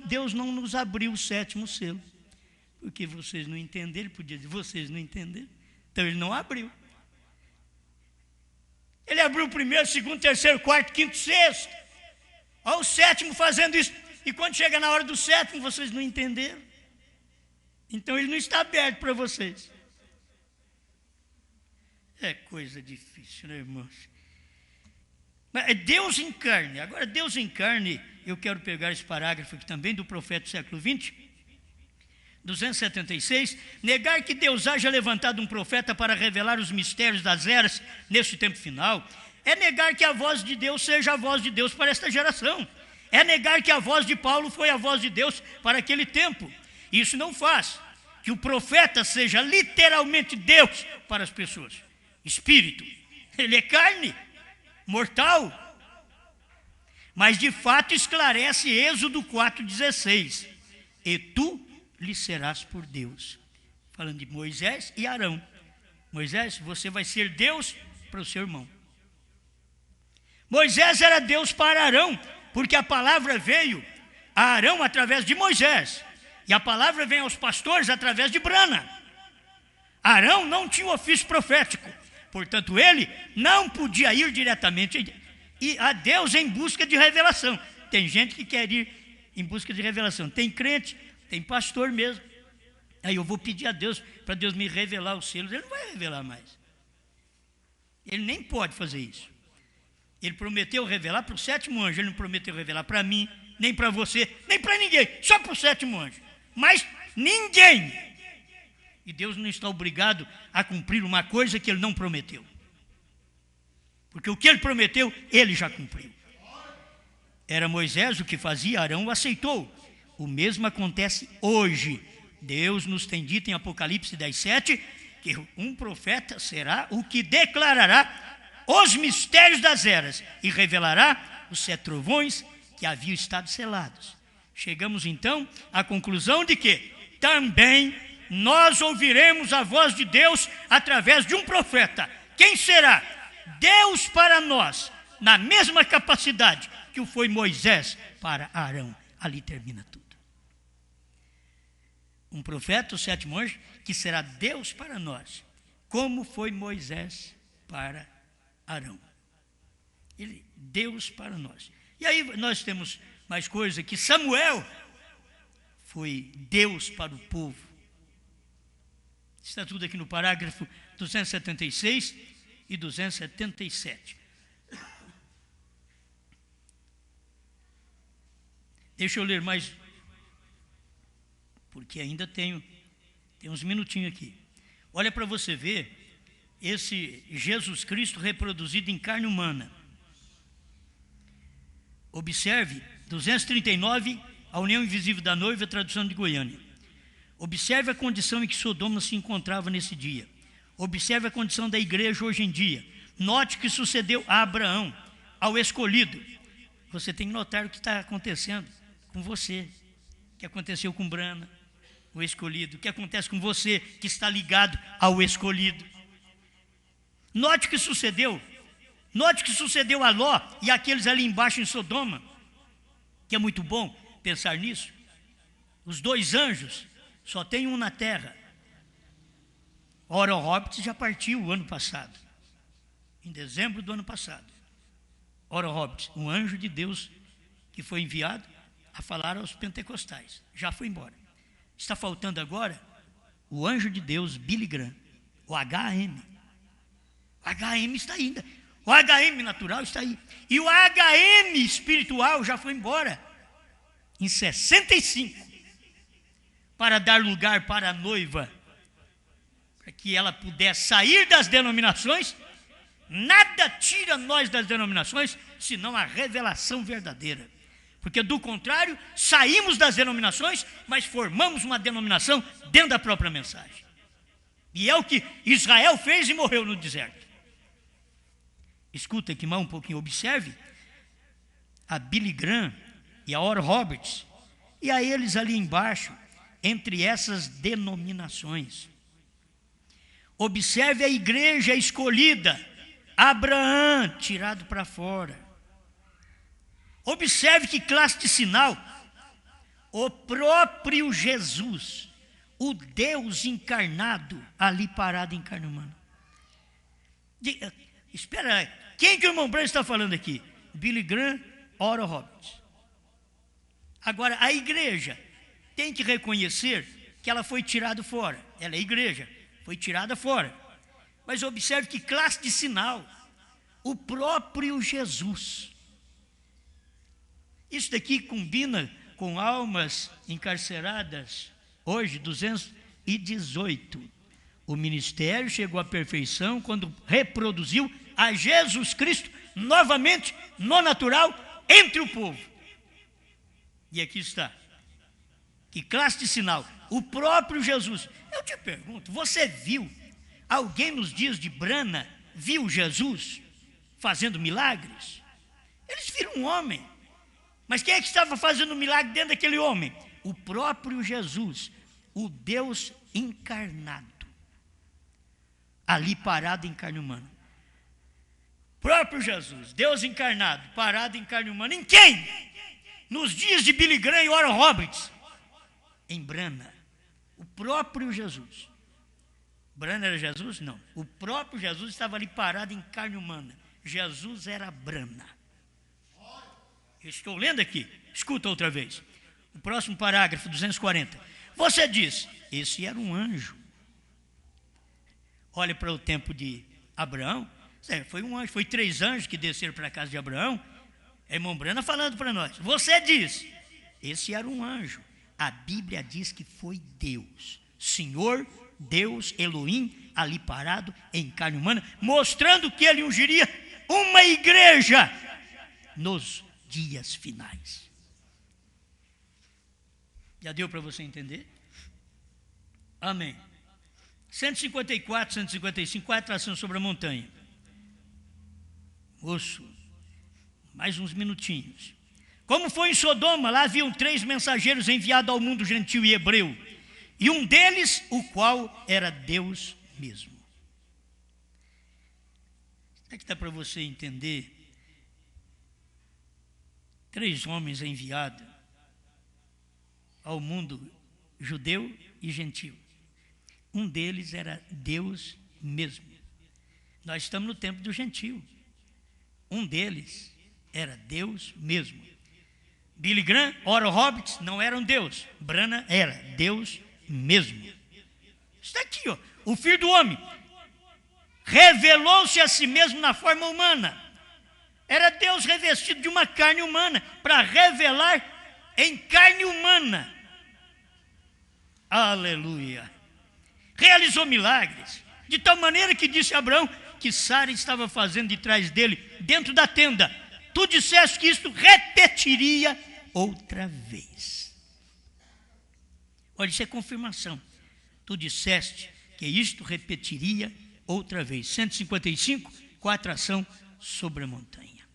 Deus não nos abriu o sétimo selo. Porque vocês não entenderam, ele podia dizer, vocês não entenderam. Então ele não abriu. Ele abriu o primeiro, segundo, terceiro, quarto, quinto, sexto. Olha o sétimo fazendo isso. E quando chega na hora do sétimo, vocês não entenderam. Então ele não está aberto para vocês. É coisa difícil, né, irmãos? Mas é Deus em carne. Agora, Deus em carne, eu quero pegar esse parágrafo aqui também do profeta do século 20, 276, negar que Deus haja levantado um profeta para revelar os mistérios das eras neste tempo final, é negar que a voz de Deus seja a voz de Deus para esta geração. É negar que a voz de Paulo foi a voz de Deus para aquele tempo. Isso não faz que o profeta seja literalmente Deus para as pessoas. Espírito. Ele é carne, mortal. Mas de fato esclarece Êxodo 4,16. E tu lhe serás por Deus. Falando de Moisés e Arão. Moisés, você vai ser Deus para o seu irmão. Moisés era Deus para Arão, porque a palavra veio a Arão através de Moisés. E a palavra vem aos pastores através de Brana. Arão não tinha ofício profético. Portanto, ele não podia ir diretamente a Deus em busca de revelação. Tem gente que quer ir em busca de revelação. Tem crente, tem pastor mesmo. Aí eu vou pedir a Deus para Deus me revelar os selos. Ele não vai revelar mais. Ele nem pode fazer isso. Ele prometeu revelar para o sétimo anjo. Ele não prometeu revelar para mim, nem para você, nem para ninguém. Só para o sétimo anjo. Mas ninguém. E Deus não está obrigado a cumprir uma coisa que Ele não prometeu. Porque o que Ele prometeu, Ele já cumpriu. Era Moisés o que fazia, Arão o aceitou. O mesmo acontece hoje. Deus nos tem dito em Apocalipse 10:7 que um profeta será o que declarará os mistérios das eras e revelará os 7 trovões que haviam estado selados. Chegamos então à conclusão de que também nós ouviremos a voz de Deus através de um profeta. Quem será? Deus para nós, na mesma capacidade que o foi Moisés para Arão. Ali termina tudo. Um profeta, o sétimo anjo, que será Deus para nós, como foi Moisés para Arão. Ele, Deus para nós. E aí nós temos mais coisa, que Samuel foi Deus para o povo. Está tudo aqui no parágrafo 276 e 277. Deixa eu ler mais, porque ainda tem uns minutinhos aqui. Olha para você ver esse Jesus Cristo reproduzido em carne humana. Observe, 239, a união invisível da noiva, tradução de Goiânia. Observe a condição em que Sodoma se encontrava nesse dia. Observe a condição da igreja hoje em dia. Note o que sucedeu a Abraão, ao escolhido. Você tem que notar o que está acontecendo com você, o que aconteceu com Brana, o escolhido, o que acontece com você que está ligado ao escolhido. Note o que sucedeu. Note o que sucedeu a Ló e aqueles ali embaixo em Sodoma, que é muito bom pensar nisso. Os 2 anjos, só tem um na terra. Oral Roberts já partiu o ano passado, em dezembro do ano passado. Oral Roberts, um anjo de Deus que foi enviado a falar aos pentecostais, já foi embora. Está faltando agora o anjo de Deus, Billy Graham, o HM. O HM está ainda. O HM natural está aí. E o HM espiritual já foi embora em 65, para dar lugar para a noiva, para que ela pudesse sair das denominações. Nada tira nós das denominações, senão a revelação verdadeira. Porque, do contrário, saímos das denominações, mas formamos uma denominação dentro da própria mensagem. E é o que Israel fez e morreu no deserto. Escuta aqui mais um pouquinho, observe a Billy Graham e a Oral Roberts, e a eles ali embaixo, entre essas denominações. Observe a igreja escolhida, Abraão tirado para fora. Observe que classe de sinal, o próprio Jesus, o Deus encarnado, ali parado em carne humana. Espera aí, quem que o irmão Branham está falando aqui? Billy Graham, Oral Roberts. Agora, a igreja tem que reconhecer que ela foi tirada fora. Ela é igreja, foi tirada fora. Mas observe que classe de sinal, o próprio Jesus. Isso daqui combina com almas encarceradas, hoje 218. O ministério chegou à perfeição quando reproduziu a Jesus Cristo novamente no natural entre o povo. E aqui está. Que classe de sinal? O próprio Jesus. Eu te pergunto, você viu alguém nos dias de Brana viu Jesus fazendo milagres? Eles viram um homem. Mas quem é que estava fazendo milagre dentro daquele homem? O próprio Jesus, o Deus encarnado, ali parado em carne humana. Próprio Jesus, Deus encarnado, parado em carne humana. Em quem? Nos dias de Billy Graham e Oral Roberts. Em Brana. O próprio Jesus. Brana era Jesus? Não. O próprio Jesus estava ali parado em carne humana. Jesus era Brana. Estou lendo aqui, escuta outra vez. O próximo parágrafo, 240. Você diz, esse era um anjo. Olha para o tempo de Abraão. Foi um anjo, foi 3 anjos que desceram para a casa de Abraão. É irmão Brana falando para nós. Você diz, esse era um anjo. A Bíblia diz que foi Deus. Senhor, Deus, Elohim, ali parado em carne humana, mostrando que ele ungiria uma igreja nos dias finais. Já deu para você entender? Amém. 154, 155, qual é a atração sobre a montanha? Moço, mais uns minutinhos. Como foi em Sodoma, lá haviam 3 mensageiros enviados ao mundo gentil e hebreu, e um deles, o qual era Deus mesmo. É que dá para você entender? 3 homens enviados ao mundo judeu e gentil. Um deles era Deus mesmo. Nós estamos no tempo do gentil. Um deles era Deus mesmo. Billy Graham, Oral Roberts não eram Deus. Brana era Deus mesmo. Está aqui, ó. O Filho do Homem revelou-se a si mesmo na forma humana. Era Deus revestido de uma carne humana para revelar em carne humana. Aleluia. Realizou milagres, de tal maneira que disse a Abraão que Sara estava fazendo de trás dele, dentro da tenda. Tu disseste que isto repetiria outra vez. Olha, isso é confirmação. Tu disseste que isto repetiria outra vez. 155, com a atração sobre a montanha.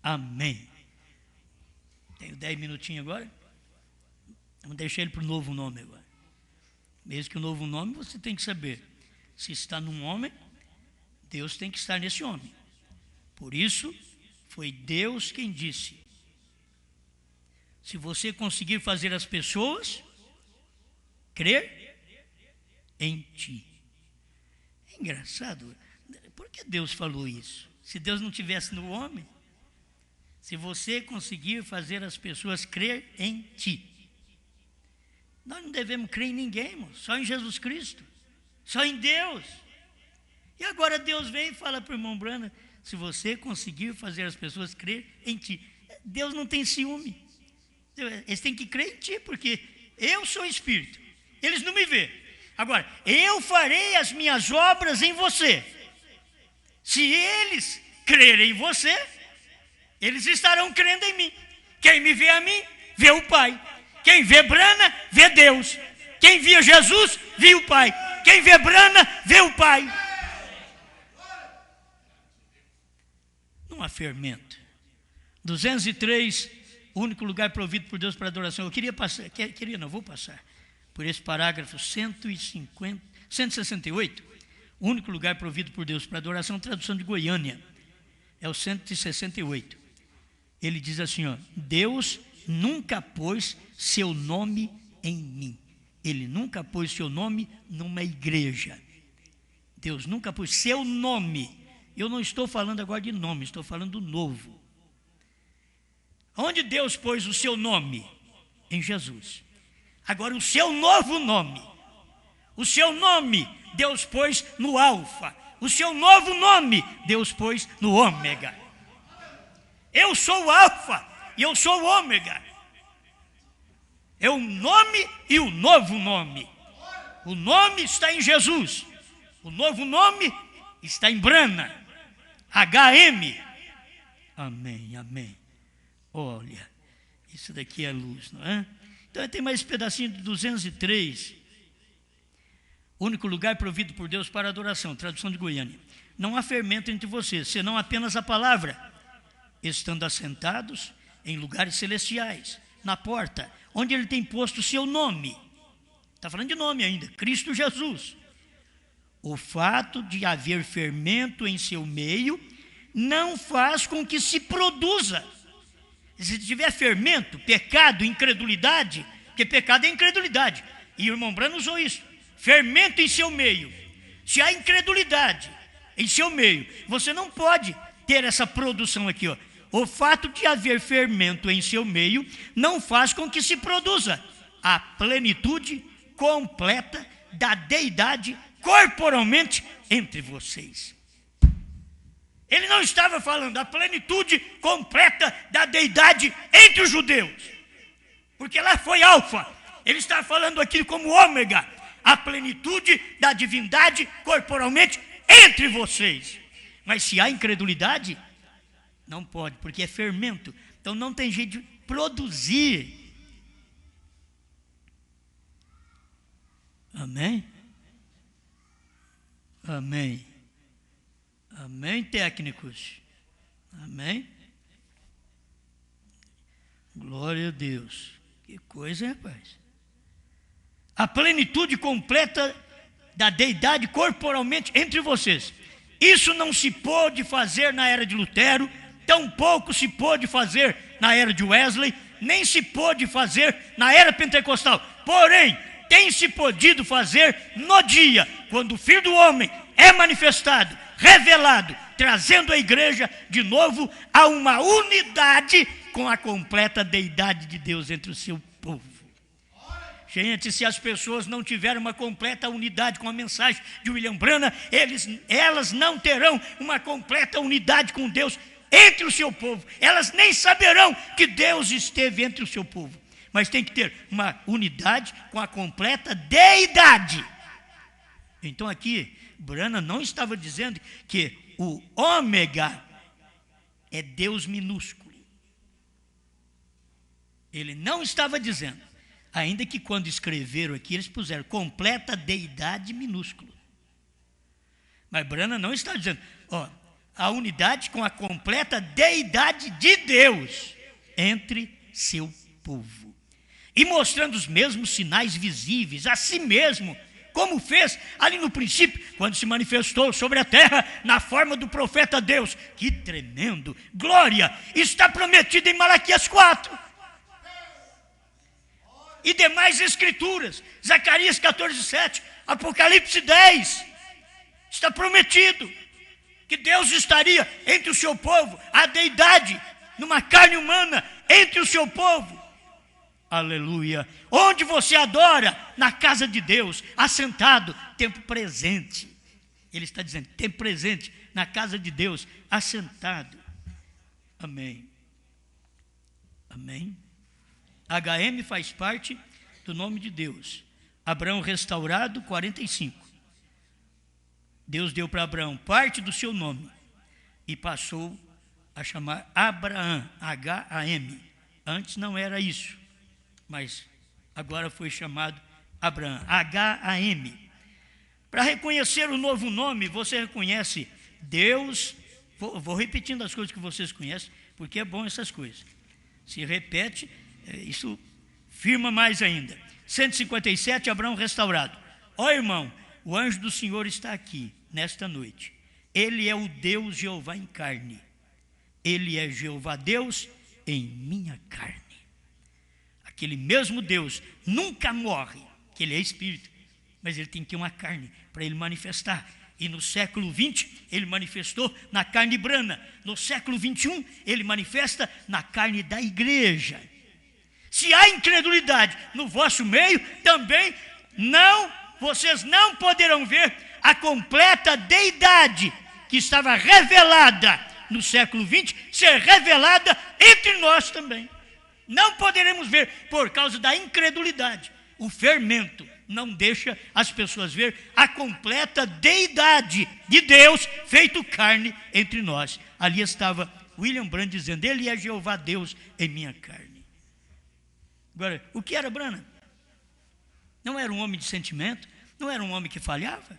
Amém. Tenho 10 minutinhos agora. Vamos deixar ele para o novo nome agora. Mesmo que o novo nome, você tem que saber. Se está num homem, Deus tem que estar nesse homem. Por isso, foi Deus quem disse: se você conseguir fazer as pessoas crer em ti. É engraçado. Por que Deus falou isso? Se Deus não tivesse no homem, se você conseguir fazer as pessoas crer em ti. Nós não devemos crer em ninguém, irmão, só em Jesus Cristo, só em Deus. E agora Deus vem e fala para o irmão Brana: se você conseguir fazer as pessoas crer em ti. Deus não tem ciúme. Eles têm que crer em ti, porque eu sou espírito. Eles não me vêem. Agora, eu farei as minhas obras em você. Se eles crerem em você, eles estarão crendo em mim. Quem me vê a mim, vê o Pai. Quem vê Brana, vê Deus. Quem via Jesus, viu o Pai. Quem vê Brana, vê o Pai. Não há fermento. 203, o único lugar provido por Deus para adoração. Eu vou passar por esse parágrafo 168, o único lugar provido por Deus para adoração, tradução de Goiânia, é o 168. Ele diz assim, ó: Deus nunca pôs seu nome em mim. Ele nunca pôs seu nome numa igreja. Deus nunca pôs seu nome. Eu não estou falando agora de nome, estou falando do novo. Onde Deus pôs o seu nome? Em Jesus. Agora, o seu novo nome. O seu nome Deus pôs no Alfa. O seu novo nome Deus pôs no Ômega. Eu sou o Alfa e eu sou o Ômega. É o nome e o novo nome. O nome está em Jesus. O novo nome está em Brana. HM. Amém, amém. Olha, isso daqui é luz, não é? Então tem mais esse pedacinho de 203. Único lugar provido por Deus para adoração, tradução de Goiânia. Não há fermento entre vocês, senão apenas a palavra, estando assentados em lugares celestiais, na porta, onde ele tem posto o seu nome. Está falando de nome ainda, Cristo Jesus. O fato de haver fermento em seu meio não faz com que se produza. Se tiver fermento, pecado, incredulidade, porque pecado é incredulidade, e o irmão Brano usou isso, fermento em seu meio. Se há incredulidade em seu meio, você não pode ter essa produção aqui, ó. O fato de haver fermento em seu meio não faz com que se produza a plenitude completa da deidade corporalmente entre vocês. Ele não estava falando a plenitude completa da deidade entre os judeus, porque lá foi Alfa. Ele está falando aqui como Ômega, a plenitude da divindade corporalmente entre vocês. Mas se há incredulidade, não pode, porque é fermento. Então não tem jeito de produzir. Amém? Amém. Amém, técnicos? Amém? Glória a Deus. Que coisa, rapaz. A plenitude completa da deidade corporalmente entre vocês. Isso não se pôde fazer na era de Lutero, tampouco se pôde fazer na era de Wesley, nem se pôde fazer na era pentecostal. Porém, tem se podido fazer no dia, quando o Filho do Homem é manifestado, revelado, trazendo a igreja de novo a uma unidade com a completa deidade de Deus entre o seu povo. Gente, se as pessoas não tiverem uma completa unidade com a mensagem de William Branham, elas não terão uma completa unidade com Deus entre o seu povo. Elas nem saberão que Deus esteve entre o seu povo. Mas tem que ter uma unidade com a completa deidade. Então aqui, Branham não estava dizendo que o Ômega é Deus minúsculo. Ele não estava dizendo. Ainda que quando escreveram aqui, eles puseram completa deidade minúsculo. Mas Branham não está dizendo, ó, a unidade com a completa deidade de Deus entre seu povo. E mostrando os mesmos sinais visíveis a si mesmo, como fez ali no princípio, quando se manifestou sobre a terra na forma do profeta Deus. Que tremendo! Glória! Está prometido em Malaquias 4. E demais escrituras, Zacarias 14:7, Apocalipse 10, está prometido que Deus estaria entre o seu povo, a deidade, numa carne humana, entre o seu povo. Aleluia. Onde você adora? Na casa de Deus, assentado, tempo presente. Ele está dizendo, tem presente na casa de Deus, assentado. Amém. Amém. HM faz parte do nome de Deus. Abraão restaurado, 45. Deus deu para Abraão parte do seu nome e passou a chamar Abraão, H-A-M. Antes não era isso, mas agora foi chamado Abraão, H-A-M. Para reconhecer o novo nome, você reconhece Deus. Vou repetindo as coisas que vocês conhecem, porque é bom essas coisas. Se repete, isso firma mais ainda. 157, Abraão restaurado. Ó irmão, o anjo do Senhor está aqui, nesta noite. Ele é o Deus Jeová em carne. Ele é Jeová Deus em minha carne. Aquele mesmo Deus nunca morre, que ele é espírito, mas ele tem que ter uma carne para ele manifestar. E no século 20, ele manifestou na carne brana. No século 21, ele manifesta na carne da igreja. Se há incredulidade no vosso meio, também vocês não poderão ver a completa deidade que estava revelada no século 20, ser revelada entre nós também. Não poderemos ver por causa da incredulidade. O fermento não deixa as pessoas ver a completa deidade de Deus feito carne entre nós. Ali estava William Branham dizendo, ele é Jeová Deus em minha carne. Agora, o que era Branham? Não era um homem de sentimento? Não era um homem que falhava?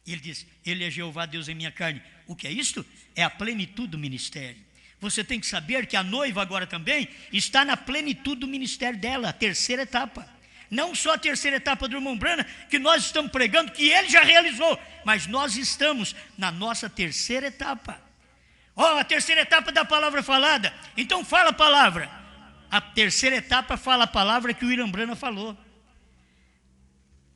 Ele disse, ele é Jeová Deus em minha carne. O que é isto? É a plenitude do ministério. Você tem que saber que a noiva agora também está na plenitude do ministério dela, a terceira etapa. Não só a terceira etapa do irmão Branham, que nós estamos pregando, que ele já realizou, mas nós estamos na nossa terceira etapa. A terceira etapa da palavra falada. Então fala a palavra. A terceira etapa fala a palavra que o William Branham falou.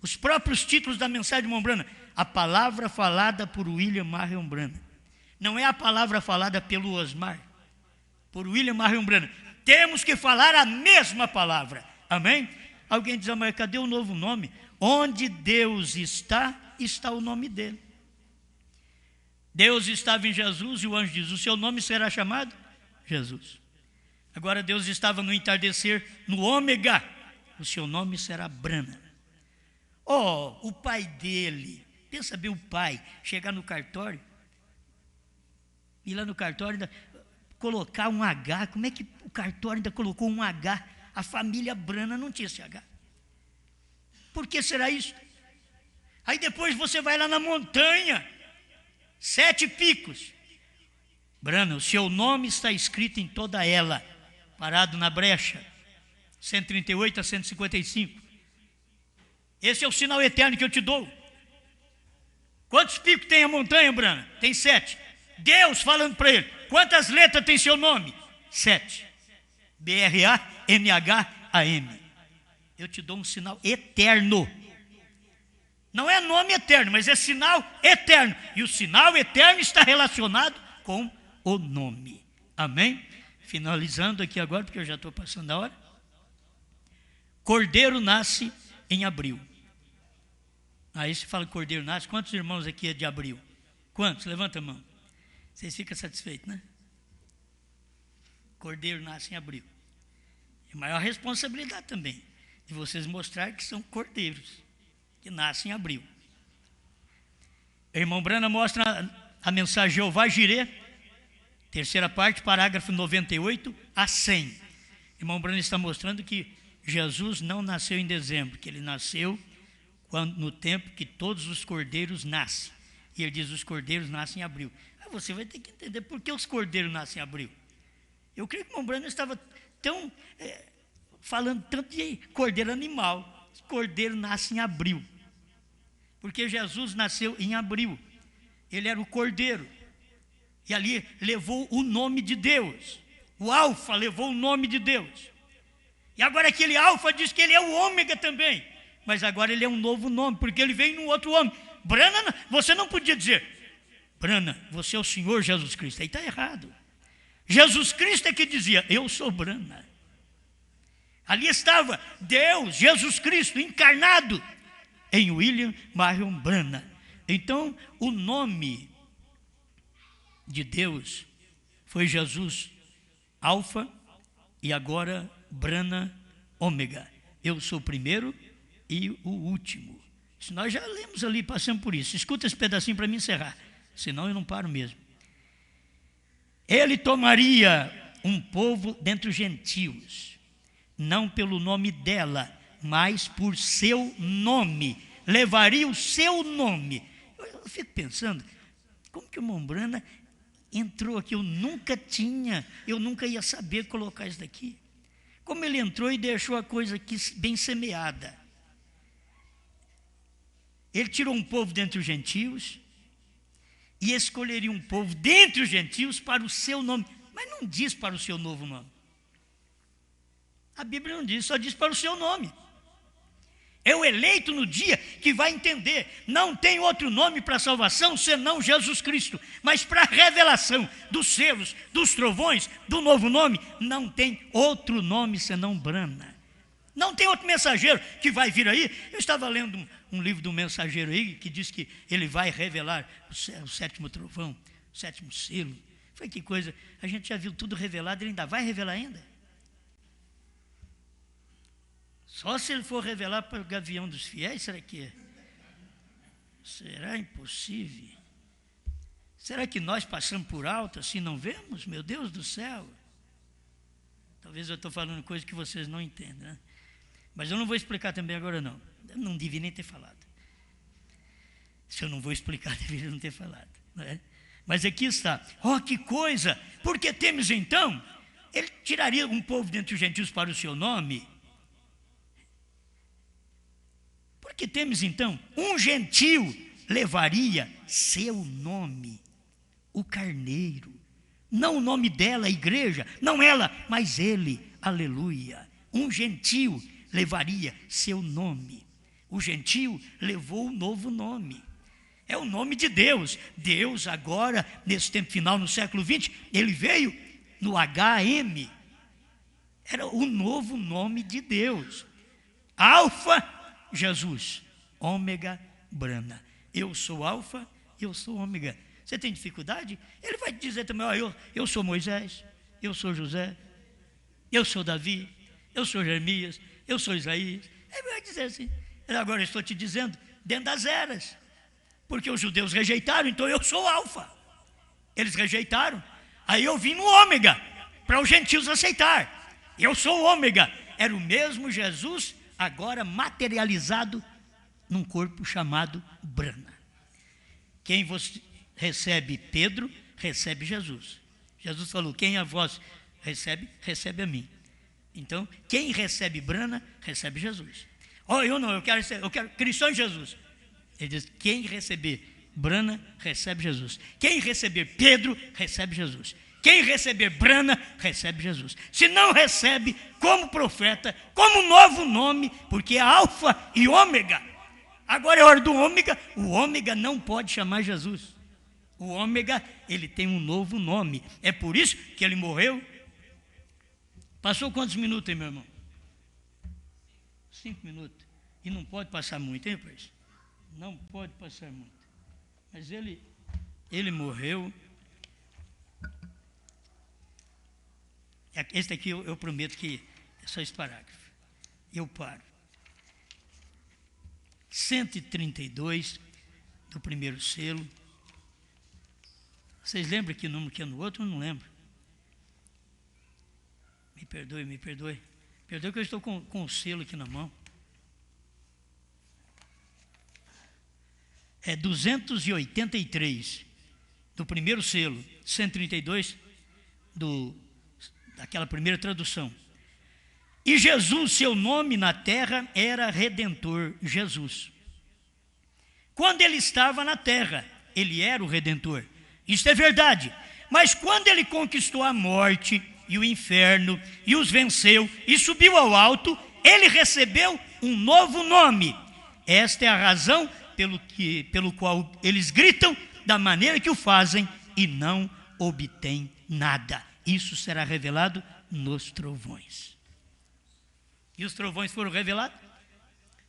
Os próprios títulos da mensagem do irmão Branham. A palavra falada por William Marion Branham. Não é a palavra falada pelo Osmar, por William Marion Branham. Temos que falar a mesma palavra. Amém? Alguém diz, mas cadê o novo nome? Onde Deus está, está o nome dele. Deus estava em Jesus e o anjo diz, o seu nome será chamado Jesus. Agora Deus estava no entardecer, no ômega, o seu nome será Branham. O pai dele, pensa bem o pai, chegar no cartório, ir lá no cartório, ainda colocar um H, como é que o cartório ainda colocou um H? A família Branham não tinha esse H. Por que será isso? Aí depois você vai lá na montanha, 7 picos. Branham, o seu nome está escrito em toda ela, parado na brecha, 138 a 155. Esse é o sinal eterno que eu te dou. Quantos picos tem a montanha, Branham? Tem 7. Deus falando para ele, quantas letras tem seu nome? 7. B-R-A-N-H-A-M. Eu te dou um sinal eterno. Não é nome eterno, mas é sinal eterno. E o sinal eterno está relacionado com o nome. Amém? Finalizando aqui agora, porque eu já estou passando a hora. Cordeiro nasce em abril. Aí você fala que cordeiro nasce. Quantos irmãos aqui é de abril? Quantos? Levanta a mão. Vocês ficam satisfeitos, né? Cordeiro nasce em abril. É maior responsabilidade também de vocês mostrar que são cordeiros que nascem em abril. O irmão Branham mostra a mensagem Jeová Jireh, terceira parte, parágrafo 98 a 100. O irmão Branham está mostrando que Jesus não nasceu em dezembro, que ele nasceu no tempo que todos os cordeiros nascem. E ele diz, os cordeiros nascem em abril. Você vai ter que entender por que os cordeiros nascem em abril. Eu creio que o irmão Branham estava falando tanto de cordeiro animal. Cordeiro nasce em abril. Porque Jesus nasceu em abril. Ele era o cordeiro. E ali levou o nome de Deus. O alfa levou o nome de Deus. E agora aquele alfa diz que ele é o ômega também. Mas agora ele é um novo nome, porque ele veio num outro homem. Branham, você não podia dizer, Branham, você é o Senhor Jesus Cristo. Aí está errado. Jesus Cristo é que dizia, eu sou Branham. Ali estava Deus, Jesus Cristo, encarnado em William Marion Branham. Então, o nome de Deus foi Jesus, Alfa, e agora Brana, Ômega. Eu sou o primeiro e o último. Se nós já lemos ali, passamos por isso. Escuta esse pedacinho para me encerrar, senão eu não paro mesmo. Ele tomaria um povo dentre os gentios, não pelo nome dela, mas por seu nome. Levaria o seu nome. Eu fico pensando, como que o irmão Brana entrou aqui? Eu nunca ia saber colocar isso daqui. Como ele entrou e deixou a coisa aqui bem semeada. Ele tirou um povo dentre os gentios e escolheria um povo dentre os gentios para o seu nome. Mas não diz para o seu novo nome. A Bíblia não diz, só diz para o seu nome. É o eleito no dia que vai entender. Não tem outro nome para a salvação senão Jesus Cristo. Mas para a revelação dos selos, dos trovões, do novo nome, não tem outro nome senão Brana. Não tem outro mensageiro que vai vir aí. Eu estava lendo um livro do mensageiro aí, que diz que ele vai revelar o sétimo trovão, o sétimo selo. Foi que coisa, a gente já viu tudo revelado, ele ainda vai revelar ainda? Só se ele for revelar para o gavião dos fiéis, será que é? Será impossível? Será que nós passamos por alto assim, não vemos? Meu Deus do céu! Talvez eu estou falando coisa que vocês não entendem, né? Mas eu não vou explicar também agora não. Eu não devia nem ter falado. Se eu não vou explicar, deveria não ter falado, não é? Mas aqui está. Oh, que coisa! Porque temos então, ele tiraria um povo dentre os gentios para o seu nome. Porque temos então, um gentio levaria seu nome, o carneiro. Não o nome dela, a igreja, não ela, mas ele, aleluia. Um gentio levaria seu nome. O gentio levou o novo nome. É o nome de Deus. Deus agora, nesse tempo final, no século XX, ele veio no HM. Era o novo nome de Deus. Alfa, Jesus. Ômega, Brana. Eu sou Alfa, eu sou Ômega. Você tem dificuldade? Ele vai dizer também, eu sou Moisés, eu sou José, eu sou Davi, eu sou Jeremias, eu sou Isaías. Ele vai dizer assim. Agora eu estou te dizendo, dentro das eras. Porque os judeus rejeitaram, então eu sou Alfa. Eles rejeitaram. Aí eu vim no Ômega, para os gentios aceitar. Eu sou o Ômega. Era o mesmo Jesus, agora materializado num corpo chamado Brana. Quem você recebe Pedro, recebe Jesus. Jesus falou, quem a vós recebe, recebe a mim. Então, quem recebe Brana, recebe Jesus. Eu quero Cristo em Jesus. Ele diz, quem receber Brana, recebe Jesus. Quem receber Pedro, recebe Jesus. Quem receber Brana, recebe Jesus. Se não recebe, como profeta, como novo nome, porque é Alfa e Ômega. Agora é hora do Ômega. O Ômega não pode chamar Jesus. O Ômega, ele tem um novo nome. É por isso que ele morreu. Passou quantos minutos, hein, meu irmão? 5 minutos. E não pode passar muito, hein, pois? Não pode passar muito. Mas ele morreu. Esse daqui eu prometo que é só esse parágrafo. Eu paro. 132 do primeiro selo. Vocês lembram que número que é no outro? Eu não lembro. Me perdoe. Perdoe que eu estou com o selo aqui na mão. É 283 do primeiro selo, 132 daquela primeira tradução. E Jesus, seu nome na terra era Redentor, Jesus. Quando ele estava na terra, ele era o Redentor. Isso é verdade. Mas quando ele conquistou a morte e o inferno, e os venceu, e subiu ao alto, ele recebeu um novo nome. Esta é a razão pelo qual eles gritam da maneira que o fazem e não obtêm nada. Isso será revelado nos trovões. E os trovões foram revelados?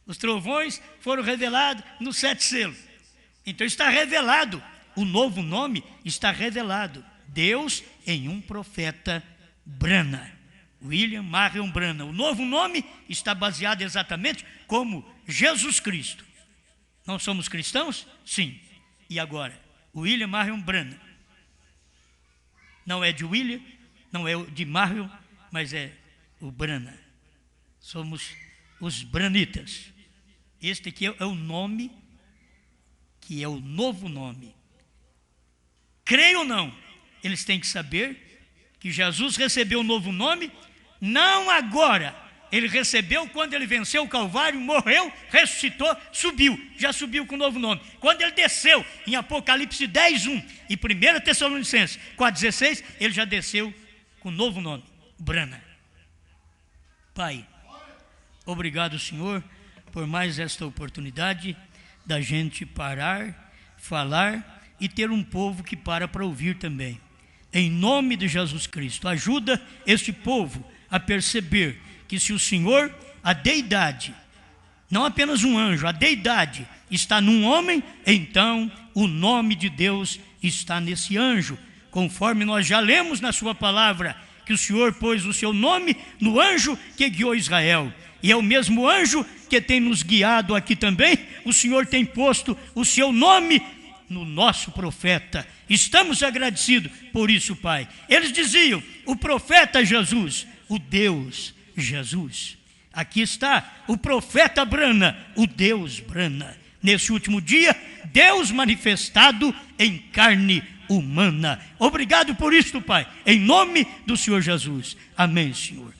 Os trovões foram revelados nos 7 selos. Então está revelado, o novo nome está revelado. Deus em um profeta Branham, William Marion Branham. O novo nome está baseado exatamente como Jesus Cristo. Não somos cristãos? Sim. E agora, William Marion Branham. Não é de William, não é de Marion, mas é o Branham. Somos os Branitas. Este aqui é o nome, que é o novo nome. Creio ou não, eles têm que saber que Jesus recebeu um novo nome, não agora. Ele recebeu quando ele venceu o Calvário, morreu, ressuscitou, subiu. Já subiu com um novo nome. Quando ele desceu em Apocalipse 10:1 e 1 Tessalonicenses 4:16, ele já desceu com um novo nome, Branham. Pai, obrigado, Senhor, por mais esta oportunidade da gente parar, falar e ter um povo que para ouvir também. Em nome de Jesus Cristo, ajuda este povo a perceber que se o Senhor, a deidade, não apenas um anjo, a deidade está num homem, então o nome de Deus está nesse anjo, conforme nós já lemos na sua palavra, que o Senhor pôs o seu nome no anjo que guiou Israel. E é o mesmo anjo que tem nos guiado aqui também. O Senhor tem posto o seu nome no nosso profeta. Estamos agradecidos por isso, Pai. Eles diziam, o profeta Jesus, o Deus Jesus. Aqui está o profeta Branham, o Deus Branham. Nesse último dia, Deus manifestado em carne humana. Obrigado por isso, Pai, em nome do Senhor Jesus. Amém, Senhor.